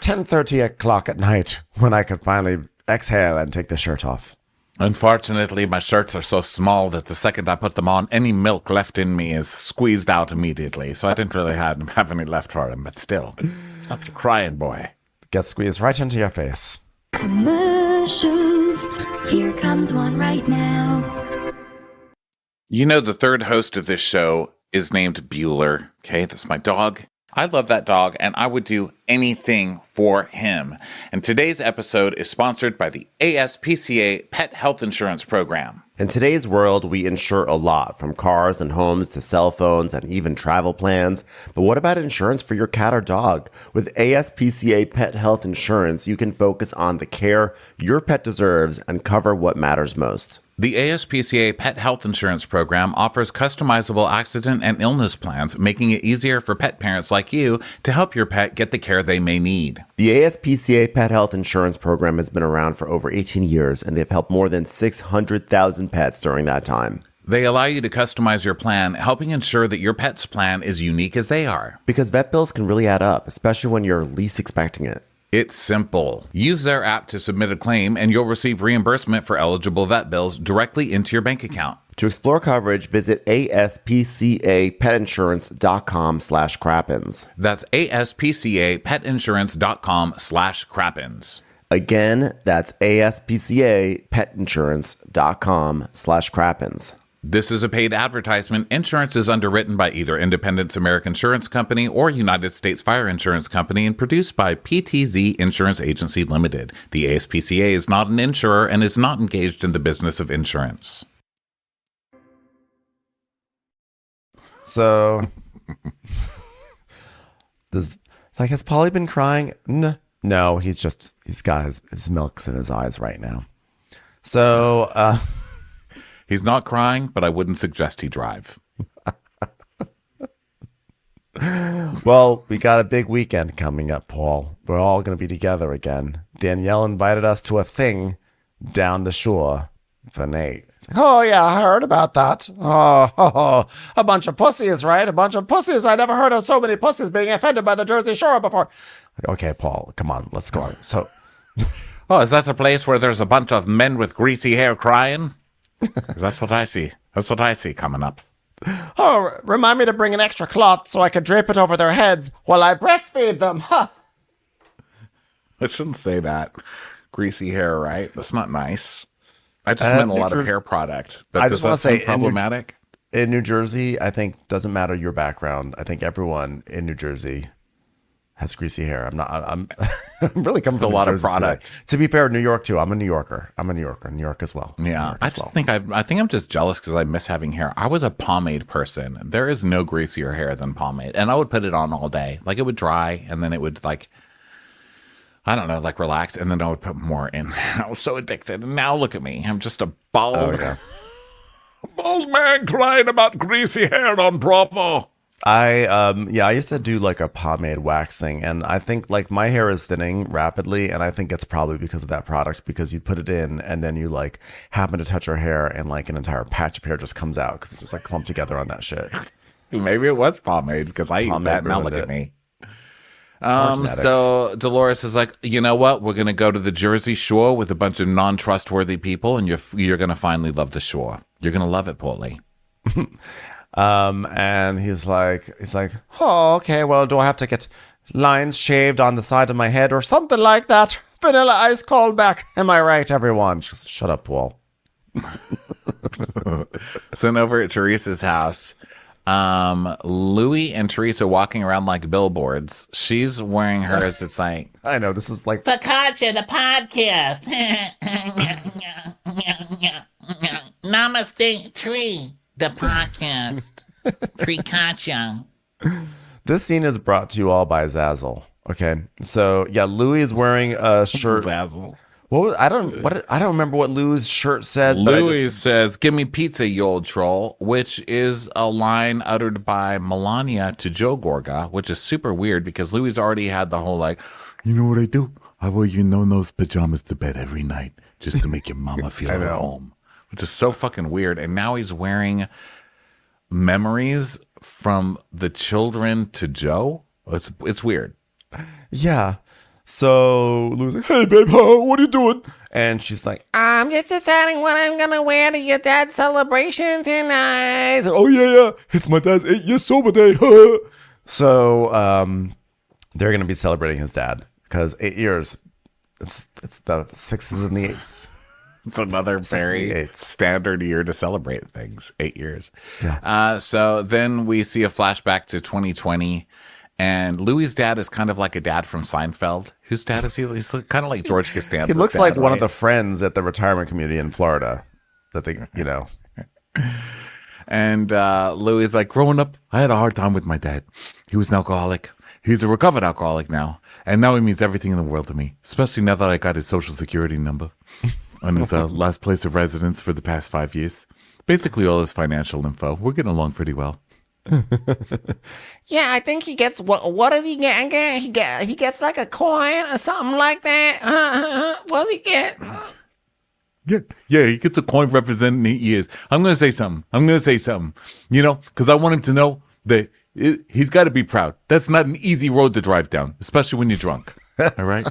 10:30 o'clock at night when I could finally exhale and take the shirt off. Unfortunately, my shirts are so small that the second I put them on, any milk left in me is squeezed out immediately. So I didn't really have any left for him, but still. Stop your crying, boy. Get squeezed right into your face. Commercials. Here comes one right now. You know, the third host of this show is named Bueller. Okay, that's my dog. I love that dog, and I would do anything for him. And today's episode is sponsored by the ASPCA Pet Health Insurance Program. In today's world, we insure a lot, from cars and homes to cell phones and even travel plans. But what about insurance for your cat or dog? With ASPCA Pet Health Insurance, you can focus on the care your pet deserves and cover what matters most. The ASPCA Pet Health Insurance Program offers customizable accident and illness plans, making it easier for pet parents like you to help your pet get the care they may need. The ASPCA Pet Health Insurance Program has been around for over 18 years, and they've helped more than 600,000 pets during that time. They allow you to customize your plan, helping ensure that your pet's plan is unique as they are. Because vet bills can really add up, especially when you're least expecting it. It's simple. Use their app to submit a claim, and you'll receive reimbursement for eligible vet bills directly into your bank account. To explore coverage, visit aspcapetinsurance.com/crappins. That's aspcapetinsurance.com/crappins. Again, that's aspcapetinsurance.com/crappins. This is a paid advertisement. Insurance is underwritten by either Independence American Insurance Company or United States Fire Insurance Company and produced by PTZ Insurance Agency Limited. The ASPCA is not an insurer and is not engaged in the business of insurance. So, has Polly been crying? No, he's got his milks in his eyes right now. So, He's not crying, but I wouldn't suggest he drive. well, we got a big weekend coming up, Paul. We're all going to be together again. Danielle invited us to a thing down the shore for Nate. Oh, yeah, I heard about that. Oh, a bunch of pussies, right? A bunch of pussies. I never heard of so many pussies being offended by the Jersey Shore before. Okay, Paul, come on, let's go. So, oh, is that the place where there's a bunch of men with greasy hair crying? That's what I see. That's what I see coming up. Oh, remind me to bring an extra cloth so I can drape it over their heads while I breastfeed them. Huh. I shouldn't say that. Greasy hair, right? That's not nice. I just meant a lot of hair product. But I just want to say problematic. In New Jersey, I think doesn't matter your background. I think everyone in New Jersey has greasy hair. I'm really coming from a lot New of Jersey product. today. To be fair, New York too. I'm a New Yorker. New York as well. Yeah, I think I'm just jealous because I miss having hair. I was a pomade person. There is no greasier hair than pomade, and I would put it on all day. Like it would dry, and then it would relax, and then I would put more in. I was so addicted, and now look at me. I'm just a bald, bald man crying about greasy hair on Bravo. I used to do like a pomade wax thing, and I think like my hair is thinning rapidly, and I think it's probably because of that product, because you put it in and then you like happen to touch your hair and like an entire patch of hair just comes out because it's just like clumped together on that shit. Maybe it was pomade because I used that. Now look at me. Genetics. So Dolores is like, you know what? We're gonna go to the Jersey Shore with a bunch of non-trustworthy people, and you're gonna finally love the shore. You're gonna love it, Paulie. And he's like, oh, okay, well, do I have to get lines shaved on the side of my head or something like that? Vanilla Ice called back. Am I right, everyone? Just shut up, Paul. So over at Teresa's house, Louis and Teresa walking around like billboards. She's wearing hers. It's like, I know, this is like Focaccia, the podcast. Namaste, Tree, the podcast. Focaccia. this scene is brought to you all by Zazzle. Okay, so yeah, Louis is wearing a shirt. Zazzle. I don't remember what Louis' shirt said. Louis says, "Give me pizza, you old troll," which is a line uttered by Melania to Joe Gorga, which is super weird because Louis already had the whole like, you know what I do? I wear your no-nose pajamas to bed every night just to make your mama feel at home, which is so fucking weird. And now he's wearing memories from the children to Joe. It's weird. Yeah. So Louis like, hey babe, what are you doing? And she's like, I'm just deciding what I'm gonna wear to your dad's celebration tonight. he's like, oh yeah, it's my dad's 8-year sober day. So they're gonna be celebrating his dad because 8 years. It's the 6s and the 8s. It's another very 68. standard year to celebrate things. 8 years. Yeah. So then we see a flashback to 2020. And Louis' dad is kind of like a dad from Seinfeld. Whose dad is he? He's kind of like George Costanza's He looks dad, like one of right? the friends at the retirement community in Florida that they, And Louis is like, growing up, I had a hard time with my dad. He was an alcoholic. He's a recovered alcoholic now. And now he means everything in the world to me, especially now that I got his social security number and his last place of residence for the past 5 years. Basically all his financial info. We're getting along pretty well. Yeah, I think he gets what did he get again? He gets like a coin or something like that. What does he get? Yeah, he gets a coin representing 8 years. I'm going to say something. Because I want him to know that he's got to be proud. That's not an easy road to drive down, especially when you're drunk. All right?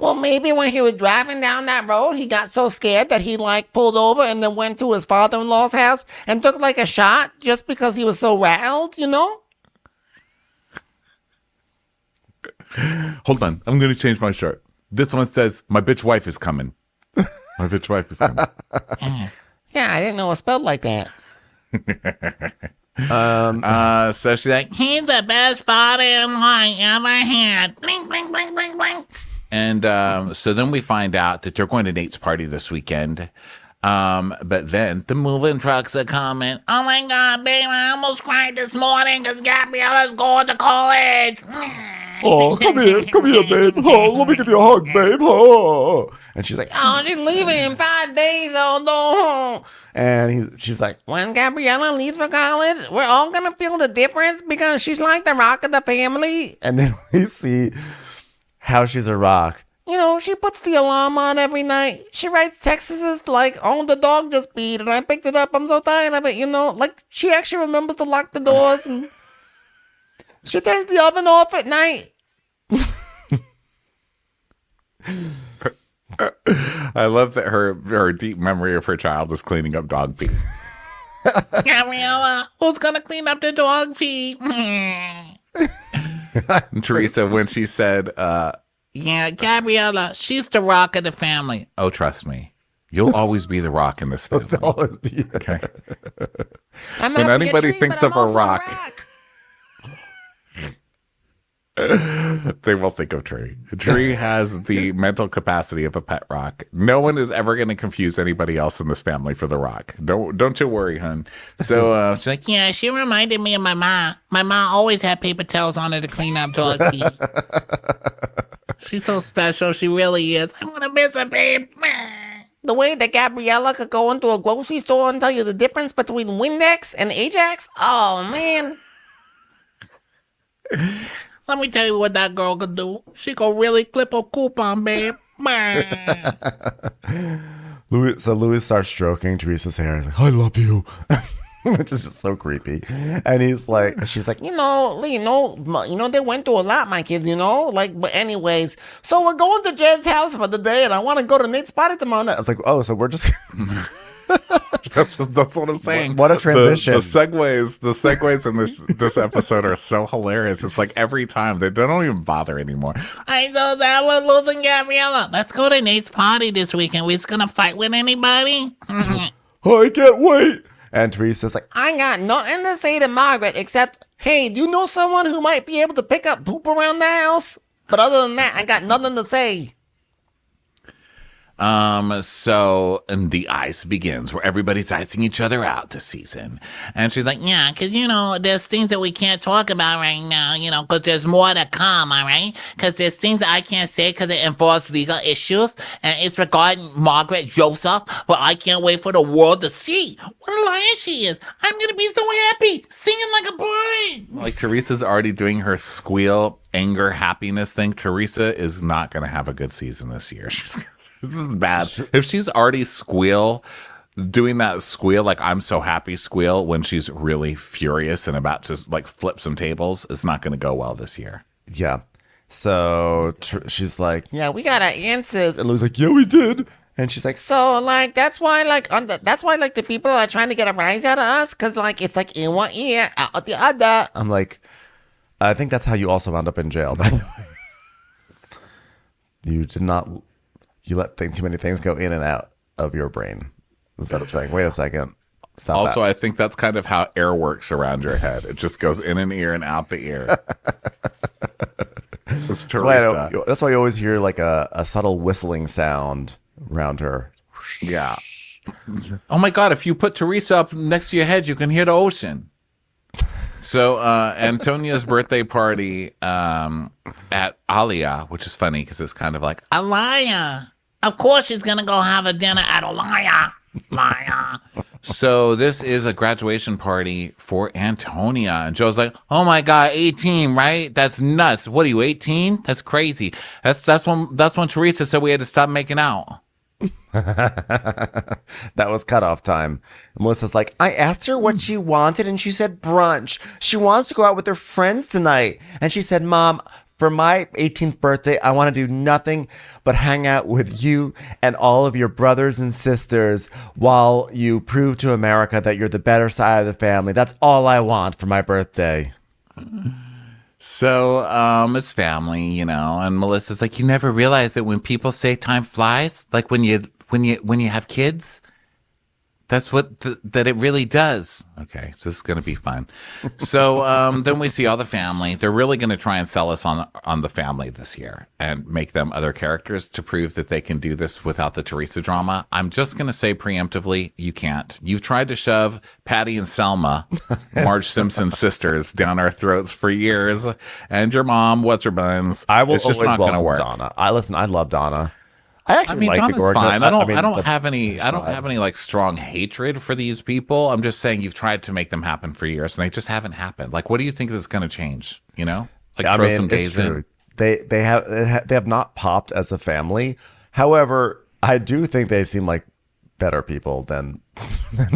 Well, maybe when he was driving down that road, he got so scared that he like pulled over and then went to his father-in-law's house and took like a shot just because he was so rattled, Hold on. I'm going to change my shirt. This one says, my bitch wife is coming. My bitch wife is coming. Yeah, I didn't know it was spelled like that. So she's like, He's the best father-in-law I ever had. Bling, bling, bling, bling, bling. and so then we find out that they're going to Nate's party this weekend. But then the moving trucks are coming. Oh my God, babe, I almost cried this morning because Gabriella's going to college. oh, come here, babe. Oh, let me give you a hug, babe. Oh. And she's like, Oh, she's leaving in 5 days. Oh no. and she's like, When Gabriella leaves for college, we're all gonna feel the difference because she's like the rock of the family. and then we see how she's a rock. She puts the alarm on every night. She writes texts like, oh, the dog just peed and I picked it up. I'm so tired of it, Like, she actually remembers to lock the doors and she turns the oven off at night. I love that her deep memory of her child is cleaning up dog pee. Gabriella, who's going to clean up the dog feet? And Teresa, when she said, Yeah, Gabriella, she's the rock of the family. oh, trust me, you'll always be the rock in this family. Always be. Okay. I'm When not anybody a tree, thinks but of I'm a also rock. They will think of Tree. Tree has the mental capacity of a pet rock. No one is ever going to confuse anybody else in this family for the rock. Don't you worry, hun. So she's like, Yeah, she reminded me of my mom. My mom always had paper towels on her to clean up dog feet. She's so special. She really is. I'm going to miss her, babe. The way that Gabriella could go into a grocery store and tell you the difference between Windex and Ajax. Oh, man. Let me tell you what that girl could do. She could really clip a coupon, babe. Louis starts stroking Teresa's hair. He's like, I love you. Which is just so creepy. And she's like, They went through a lot, my kids, but anyways. So we're going to Jed's house for the day and I want to go to Nate's party tomorrow night. I was like, oh, so we're just... that's what I'm saying. What a transition. The segues in this episode are so hilarious. It's like every time they don't even bother anymore. I know that we're losing Gabriella. Let's go to Nate's party this weekend. We're just going to fight with anybody. Oh, I can't wait. And Teresa's like, I got nothing to say to Margaret except, hey, do you know someone who might be able to pick up poop around the house? But other than that, I got nothing to say. So and the ice begins where everybody's icing each other out this season. And she's like, yeah, because, there's things that we can't talk about right now, because there's more to come, all right? Because there's things that I can't say because it involves legal issues. And it's regarding Margaret Joseph, but I can't wait for the world to see what a lion she is. I'm going to be so happy, singing like a bird. Like Teresa's already doing her squeal, anger, happiness thing. Teresa is not going to have a good season this year. This is bad. If she's already doing that squeal, like I'm so happy squeal when she's really furious and about to like flip some tables, it's not going to go well this year. yeah. So she's like, Yeah, we got our answers. and Lou's like, yeah, we did. And she's like, So, that's why, the people are trying to get a rise out of us, because, it's like in one ear, out the other. I'm like, I think that's how you also wound up in jail, by the way. You did not, you let too many things go in and out of your brain instead of saying, wait a second, stop Also, that. I think that's kind of how air works around your head. It just goes in an ear and out the ear. It's Teresa. That's why you always hear like a subtle whistling sound around her. Yeah. Oh my God, if you put Teresa up next to your head, you can hear the ocean. So Antonia's birthday party at Alia, which is funny because it's kind of like, Alia. Of course she's going to go have a dinner at Alia. Maya. So this is a graduation party for Antonia. And Joe's like, oh my God, 18, right? That's nuts. What are you, 18? That's crazy. That's when Teresa said we had to stop making out. That was cutoff time. And Melissa's like, I asked her what she wanted and she said brunch. She wants to go out with her friends tonight. And she said, Mom, for my 18th birthday, I want to do nothing but hang out with you and all of your brothers and sisters while you prove to America that you're the better side of the family. That's all I want for my birthday. So it's family, and Melissa's like, you never realize that when people say time flies, like when you have kids, that's what that it really does. Okay, so this is gonna be fun. So then we see all the family. They're really gonna try and sell us on the family this year and make them other characters to prove that they can do this without the Teresa drama. I'm just gonna say preemptively, you can't. You've tried to shove Patty and Selma, Marge Simpson's sisters, down our throats for years, and your mom, what's her buns? I will It's just always not gonna welcome work. Donna. I love Donna. I actually like Donna's the Gorgon. fine. I don't the- have any like strong hatred for these people. I'm just saying you've tried to make them happen for years and they just haven't happened. Like, what do you think is going to change? Like throw some it's gays true. in. They have not popped as a family. However, I do think they seem like better people than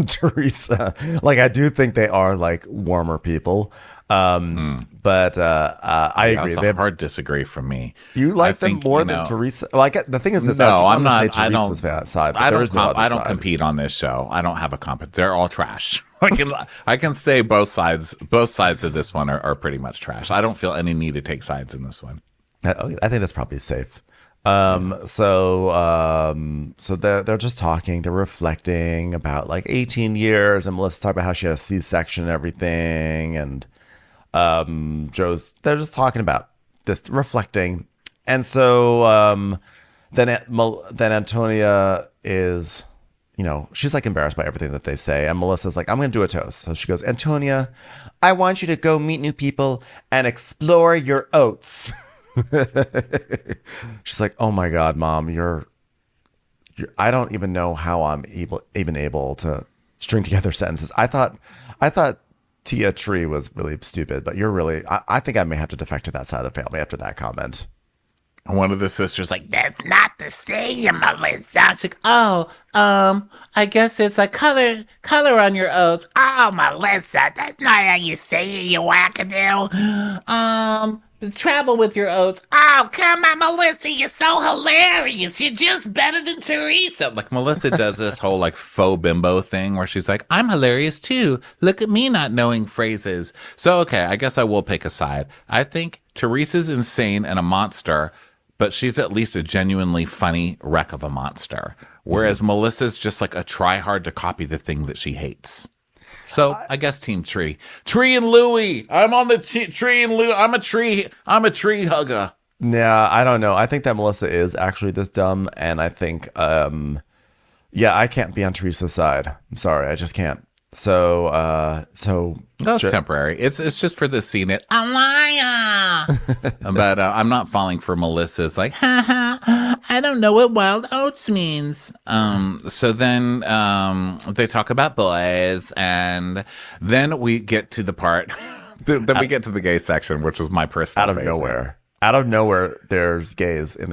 Teresa. Like, I do think they are like warmer people. But I agree. That's a hard disagree from me. You like I them think, more than Teresa? Well, the thing is this. No, I'm not. not. I don't. Side, I don't. I don't side. compete on this show. I don't have a compet. They're all trash. I can say both sides. Both sides of this one are pretty much trash. I don't feel any need to take sides in this one. I think that's probably safe. So they're just talking. They're reflecting about like 18 years, and Melissa talking about how she had a C-section and everything, and they're just talking about this, reflecting. And so then Antonia is, she's like embarrassed by everything that they say, and Melissa's like, I'm gonna do a toast. So she goes, Antonia, I want you to go meet new people and explore your oats. She's like, oh my God, Mom, you're I don't even know how I'm able to string together sentences. I thought Tia Tree was really stupid, but you're really, I think I may have to defect to that side of the family after that comment. One of the sisters like, That's not the same, Melissa. She's like, I guess it's a color on your oath. Oh, Melissa, that's not how you say it, you wackadoo. Travel with your oaths. Oh, come on, Melissa, you're so hilarious. You're just better than Teresa. like Melissa does this whole like faux bimbo thing where she's like, I'm hilarious too. Look at me not knowing phrases. So, okay, I guess I will pick a side. I think Teresa's insane and a monster, but she's at least a genuinely funny wreck of a monster. whereas Melissa's just like a try hard to copy the thing that she hates. So I guess Team Tree and Louie. I'm on the Tree and Louie. I'm a tree hugger. Yeah, I don't know. I think that Melissa is actually this dumb, and I think, I can't be on Teresa's side. I'm sorry, I just can't. So That's temporary. It's just for the scene. But I'm not falling for Melissa's like, ha ha, I don't know what wild oats means. So then they talk about boys, and then we get to the part. Then we get to the gay section, which was my personal out of favorite. Out of nowhere, there's gays in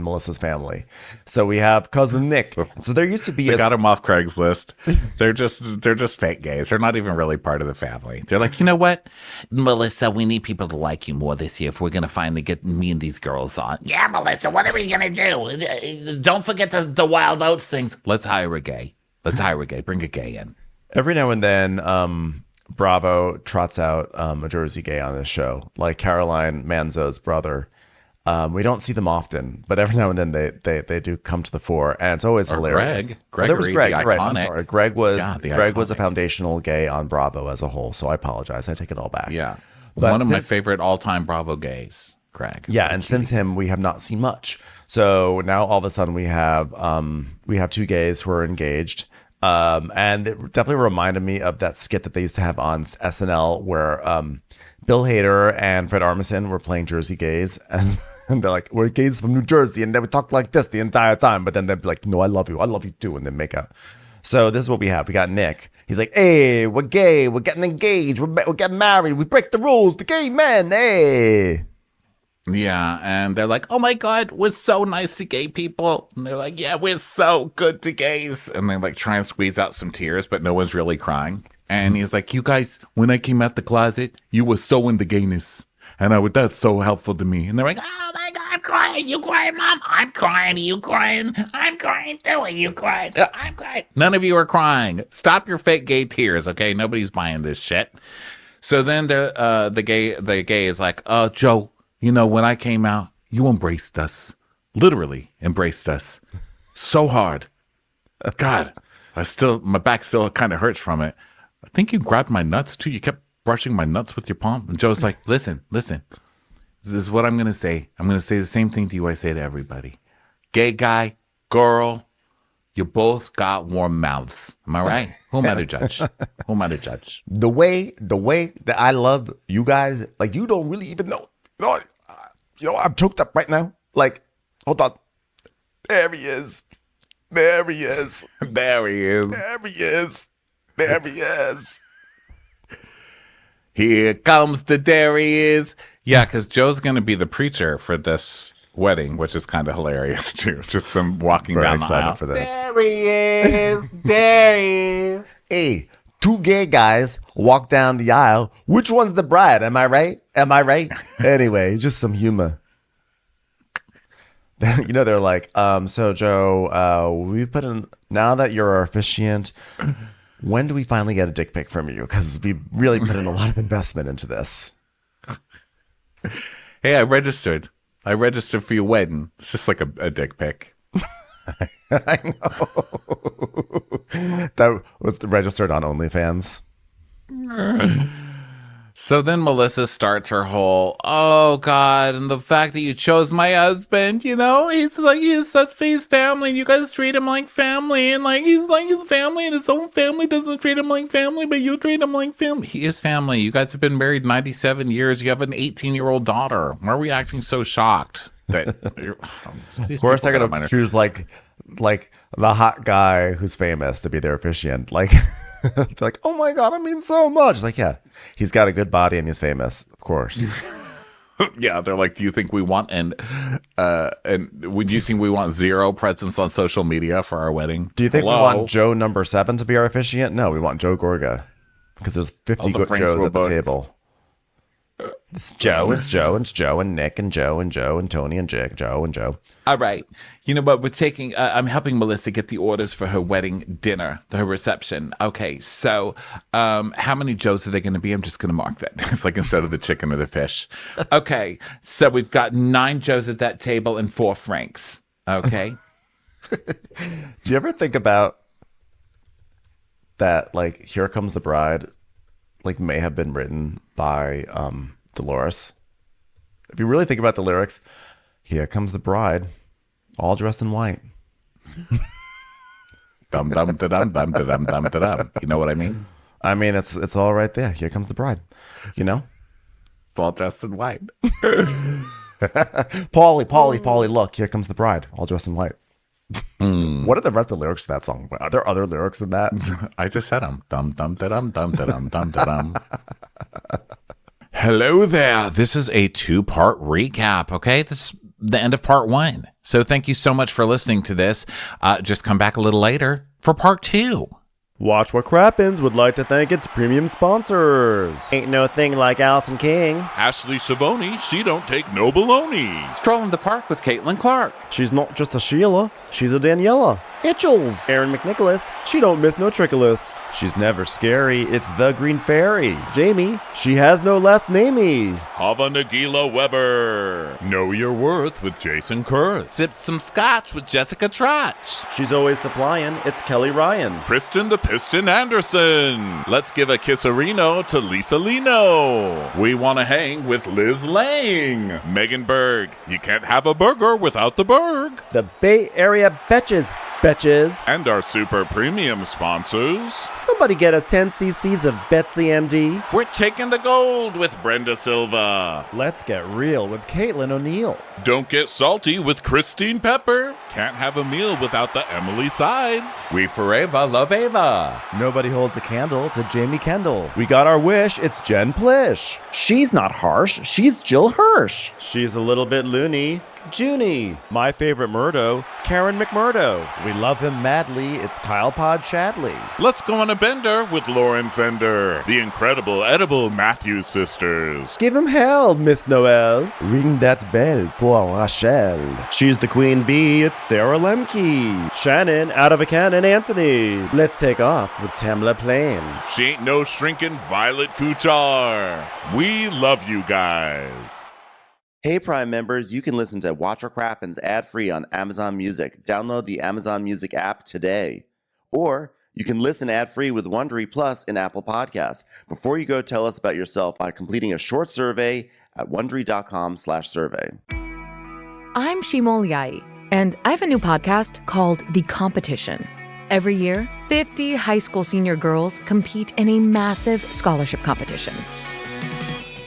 Melissa's family. So we have cousin Nick. So there used to be They got him off Craigslist. They're just fake gays. They're not even really part of the family. They're like, you know what, Melissa, we need people to like you more this year if we're gonna finally get me and these girls on. Yeah, Melissa, what are we gonna do? Don't forget the wild oats things. Let's hire a gay. Bring a gay in. every now and then. Bravo trots out a Jersey gay on this show, like Caroline Manzo's brother. We don't see them often, but every now and then they do come to the fore, and it's always hilarious. Gregory, was Greg. the Right, I'm iconic. sorry. Greg was a iconic. foundational gay on Bravo as a whole, so I apologize. I take it all back. Yeah. But One of my since- favorite all-time Bravo gays, Greg. Yeah, and since him, we have not seen much. So now all of a sudden we have two gays who are engaged. And it definitely reminded me of that skit that they used to have on SNL where Bill Hader and Fred Armisen were playing Jersey gays, and they're like, we're gays from New Jersey, and they would talk like this the entire time, but then they'd be like, no, I love you too, and then make out. So this is what we have. We got Nick. He's like, hey, we're gay, we're getting engaged, we're getting married, we break the rules, the gay men, hey. Yeah, and they're like, oh my God, we're so nice to gay people. And they're like, yeah, we're so good to gays. And they like try and squeeze out some tears, but no one's really crying. And he's like, you guys, when I came out the closet, you were so into gayness. And that's so helpful to me. And they're like, oh my God, I'm crying. You crying, Mom? I'm crying. Are you crying? I'm crying too. Are you crying? I'm crying. None of you are crying. Stop your fake gay tears, okay? Nobody's buying this shit. So then the gay is like, Joe, you know, when I came out, you embraced us. Literally embraced us. So hard. God, my back still kind of hurts from it. I think you grabbed my nuts too. You kept brushing my nuts with your palm. And Joe's like, listen. This is what I'm going to say. I'm going to say the same thing to you I say to everybody. Gay guy, girl, you both got warm mouths. Am I right? Who am I to judge? The way that I love you guys, like you don't really even know. I'm choked up right now. Like, hold on. There he is. There he is. Here comes the Darius. Yeah, because Joe's going to be the preacher for this wedding, which is kind of hilarious too. Just them walking Very down the excited aisle. for this. There he is. Hey, two gay guys walk down the aisle. Which one's the bride? Am I right? Anyway, just some humor. They're like, so Joe, we put in, now that you're our officiant, when do we finally get a dick pic from you? Because we really put in a lot of investment into this. Hey, I registered for your wedding. It's just like a dick pic. I know. That was registered on OnlyFans. So then Melissa starts her whole, oh God, and the fact that you chose my husband, you know, he's such his family, and you guys treat him like family, and like he's like his family, and his own family doesn't treat him like family, but you treat him like family. He is family. You guys have been married 97 years. You have an 18-year-old daughter. Why are we acting so shocked? Of course, they're gonna choose like the hot guy who's famous to be their officiant. Like, they're like, oh my God, I mean so much. Like, yeah, he's got a good body and he's famous, of course. Yeah, they're like, do you think we want and would you think we want zero presence on social media for our wedding? Do you think Hello? we want Joe number 7 to be our officiant? No, we want Joe Gorga because there's 50 good Joes at the table. It's Joe and Nick and Joe and Tony and Joe and Joe. All right. You know what? We're taking, I'm helping Melissa get the orders for her wedding dinner, her reception. Okay. So, how many Joes are they going to be? I'm just going to mark that. It's like instead of the chicken or the fish. Okay. So we've got 9 Joes at that table and 4 Franks. Okay. Do you ever think about that, like, Here Comes the Bride, like, may have been written by Dolores? If you really think about the lyrics, here comes the bride, all dressed in white. Dum dum da dum dum da dum dum da dum. You know what I mean? I mean, it's all right there. Here comes the bride. You know? It's all dressed in white. Paulie, look, here comes the bride, all dressed in white. What are the rest of the lyrics to that song? Are there other lyrics than that? I just said them. Dum dum da dum dum da dum dum da dum. Hello there. This is a 2-part recap. Okay, this is the end of part 1. So thank you so much for listening to this. Just come back a little later for part 2. Watch What Crappens would like to thank its premium sponsors. Ain't no thing like Allison King. Ashley Savoni, she don't take no baloney. Stroll in the park with Caitlin Clark. She's not just a Sheila, she's a Daniela. Itchels. Aaron McNicholas, she don't miss no trickolas. She's never scary. It's the Green Fairy. Jamie, she has no last namey. Hava Nagila Weber. Know Your Worth with Jason Kurth. Sipped some scotch with Jessica Trotch. She's always supplying, it's Kelly Ryan. Kristen the Piston Anderson. Let's give a kisserino to Lisa Lino. We want to hang with Liz Lang. Megan Berg. You can't have a burger without the Berg. The Bay Area Betches. And our super premium sponsors. Somebody get us 10 cc's of Betsy MD. We're taking the gold with Brenda Silva. Let's get real with Caitlin O'Neill. Don't get salty with Christine Pepper. Can't have a meal without the Emily Sides. We forever love Ava. Nobody holds a candle to Jamie Kendall. We got our wish. It's Jen Plish. She's not harsh. She's Jill Hirsch. She's a little bit loony. Junie. My favorite Murdo, Karen McMurdo. We love him madly. It's Kyle Pod Shadley. Let's go on a bender with Lauren Fender. The incredible edible Matthews sisters. Give him hell, Miss Noel. Ring that bell for Rachel. She's the queen bee, it's Sarah Lemke. Shannon, out of a cannon, Anthony. Let's take off with Tamla Plain. She ain't no shrinking Violet Kuchar. We love you guys. Hey Prime members, you can listen to Watch What Crappens ad-free on Amazon Music. Download the Amazon Music app today. Or you can listen ad-free with Wondery Plus in Apple Podcasts. Before you go, tell us about yourself by completing a short survey at Wondery.com/survey. I'm Shimol Yai, and I have a new podcast called The Competition. Every year, 50 high school senior girls compete in a massive scholarship competition.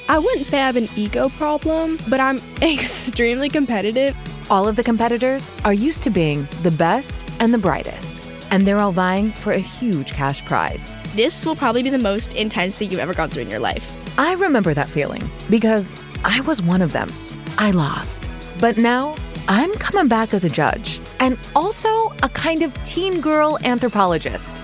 I wouldn't say I have an ego problem, but I'm extremely competitive. All of the competitors are used to being the best and the brightest, and they're all vying for a huge cash prize. This will probably be the most intense thing you've ever gone through in your life. I remember that feeling because I was one of them. I lost. But now I'm coming back as a judge and also a kind of teen girl anthropologist.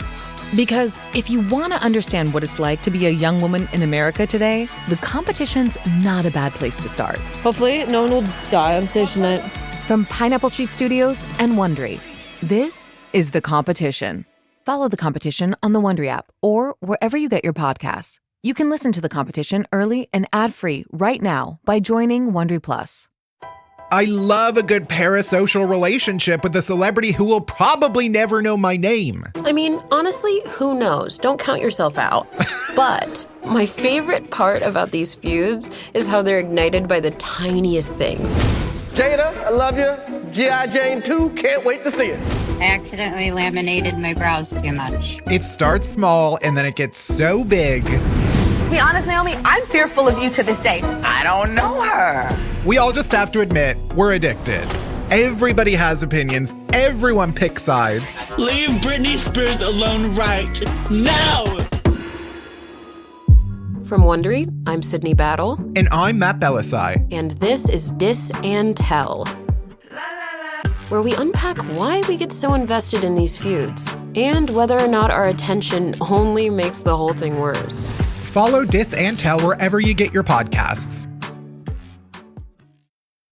Because if you want to understand what it's like to be a young woman in America today, the competition's not a bad place to start. Hopefully, no one will die on stage tonight. From Pineapple Street Studios and Wondery, this is The Competition. Follow The Competition on the Wondery app or wherever you get your podcasts. You can listen to The Competition early and ad-free right now by joining Wondery Plus. I love a good parasocial relationship with a celebrity who will probably never know my name. I mean, honestly, who knows? Don't count yourself out. But my favorite part about these feuds is how they're ignited by the tiniest things. Jada, I love you. G.I. Jane 2, can't wait to see it. I accidentally laminated my brows too much. It starts small and then it gets so big. To be honest, Naomi, I'm fearful of you to this day. I don't know her. We all just have to admit, we're addicted. Everybody has opinions. Everyone picks sides. Leave Britney Spears alone right now. From Wondery, I'm Sydney Battle. And I'm Matt Belisai. And this is Dis and Tell, where we unpack why we get so invested in these feuds and whether or not our attention only makes the whole thing worse. Follow Dis and Tell wherever you get your podcasts.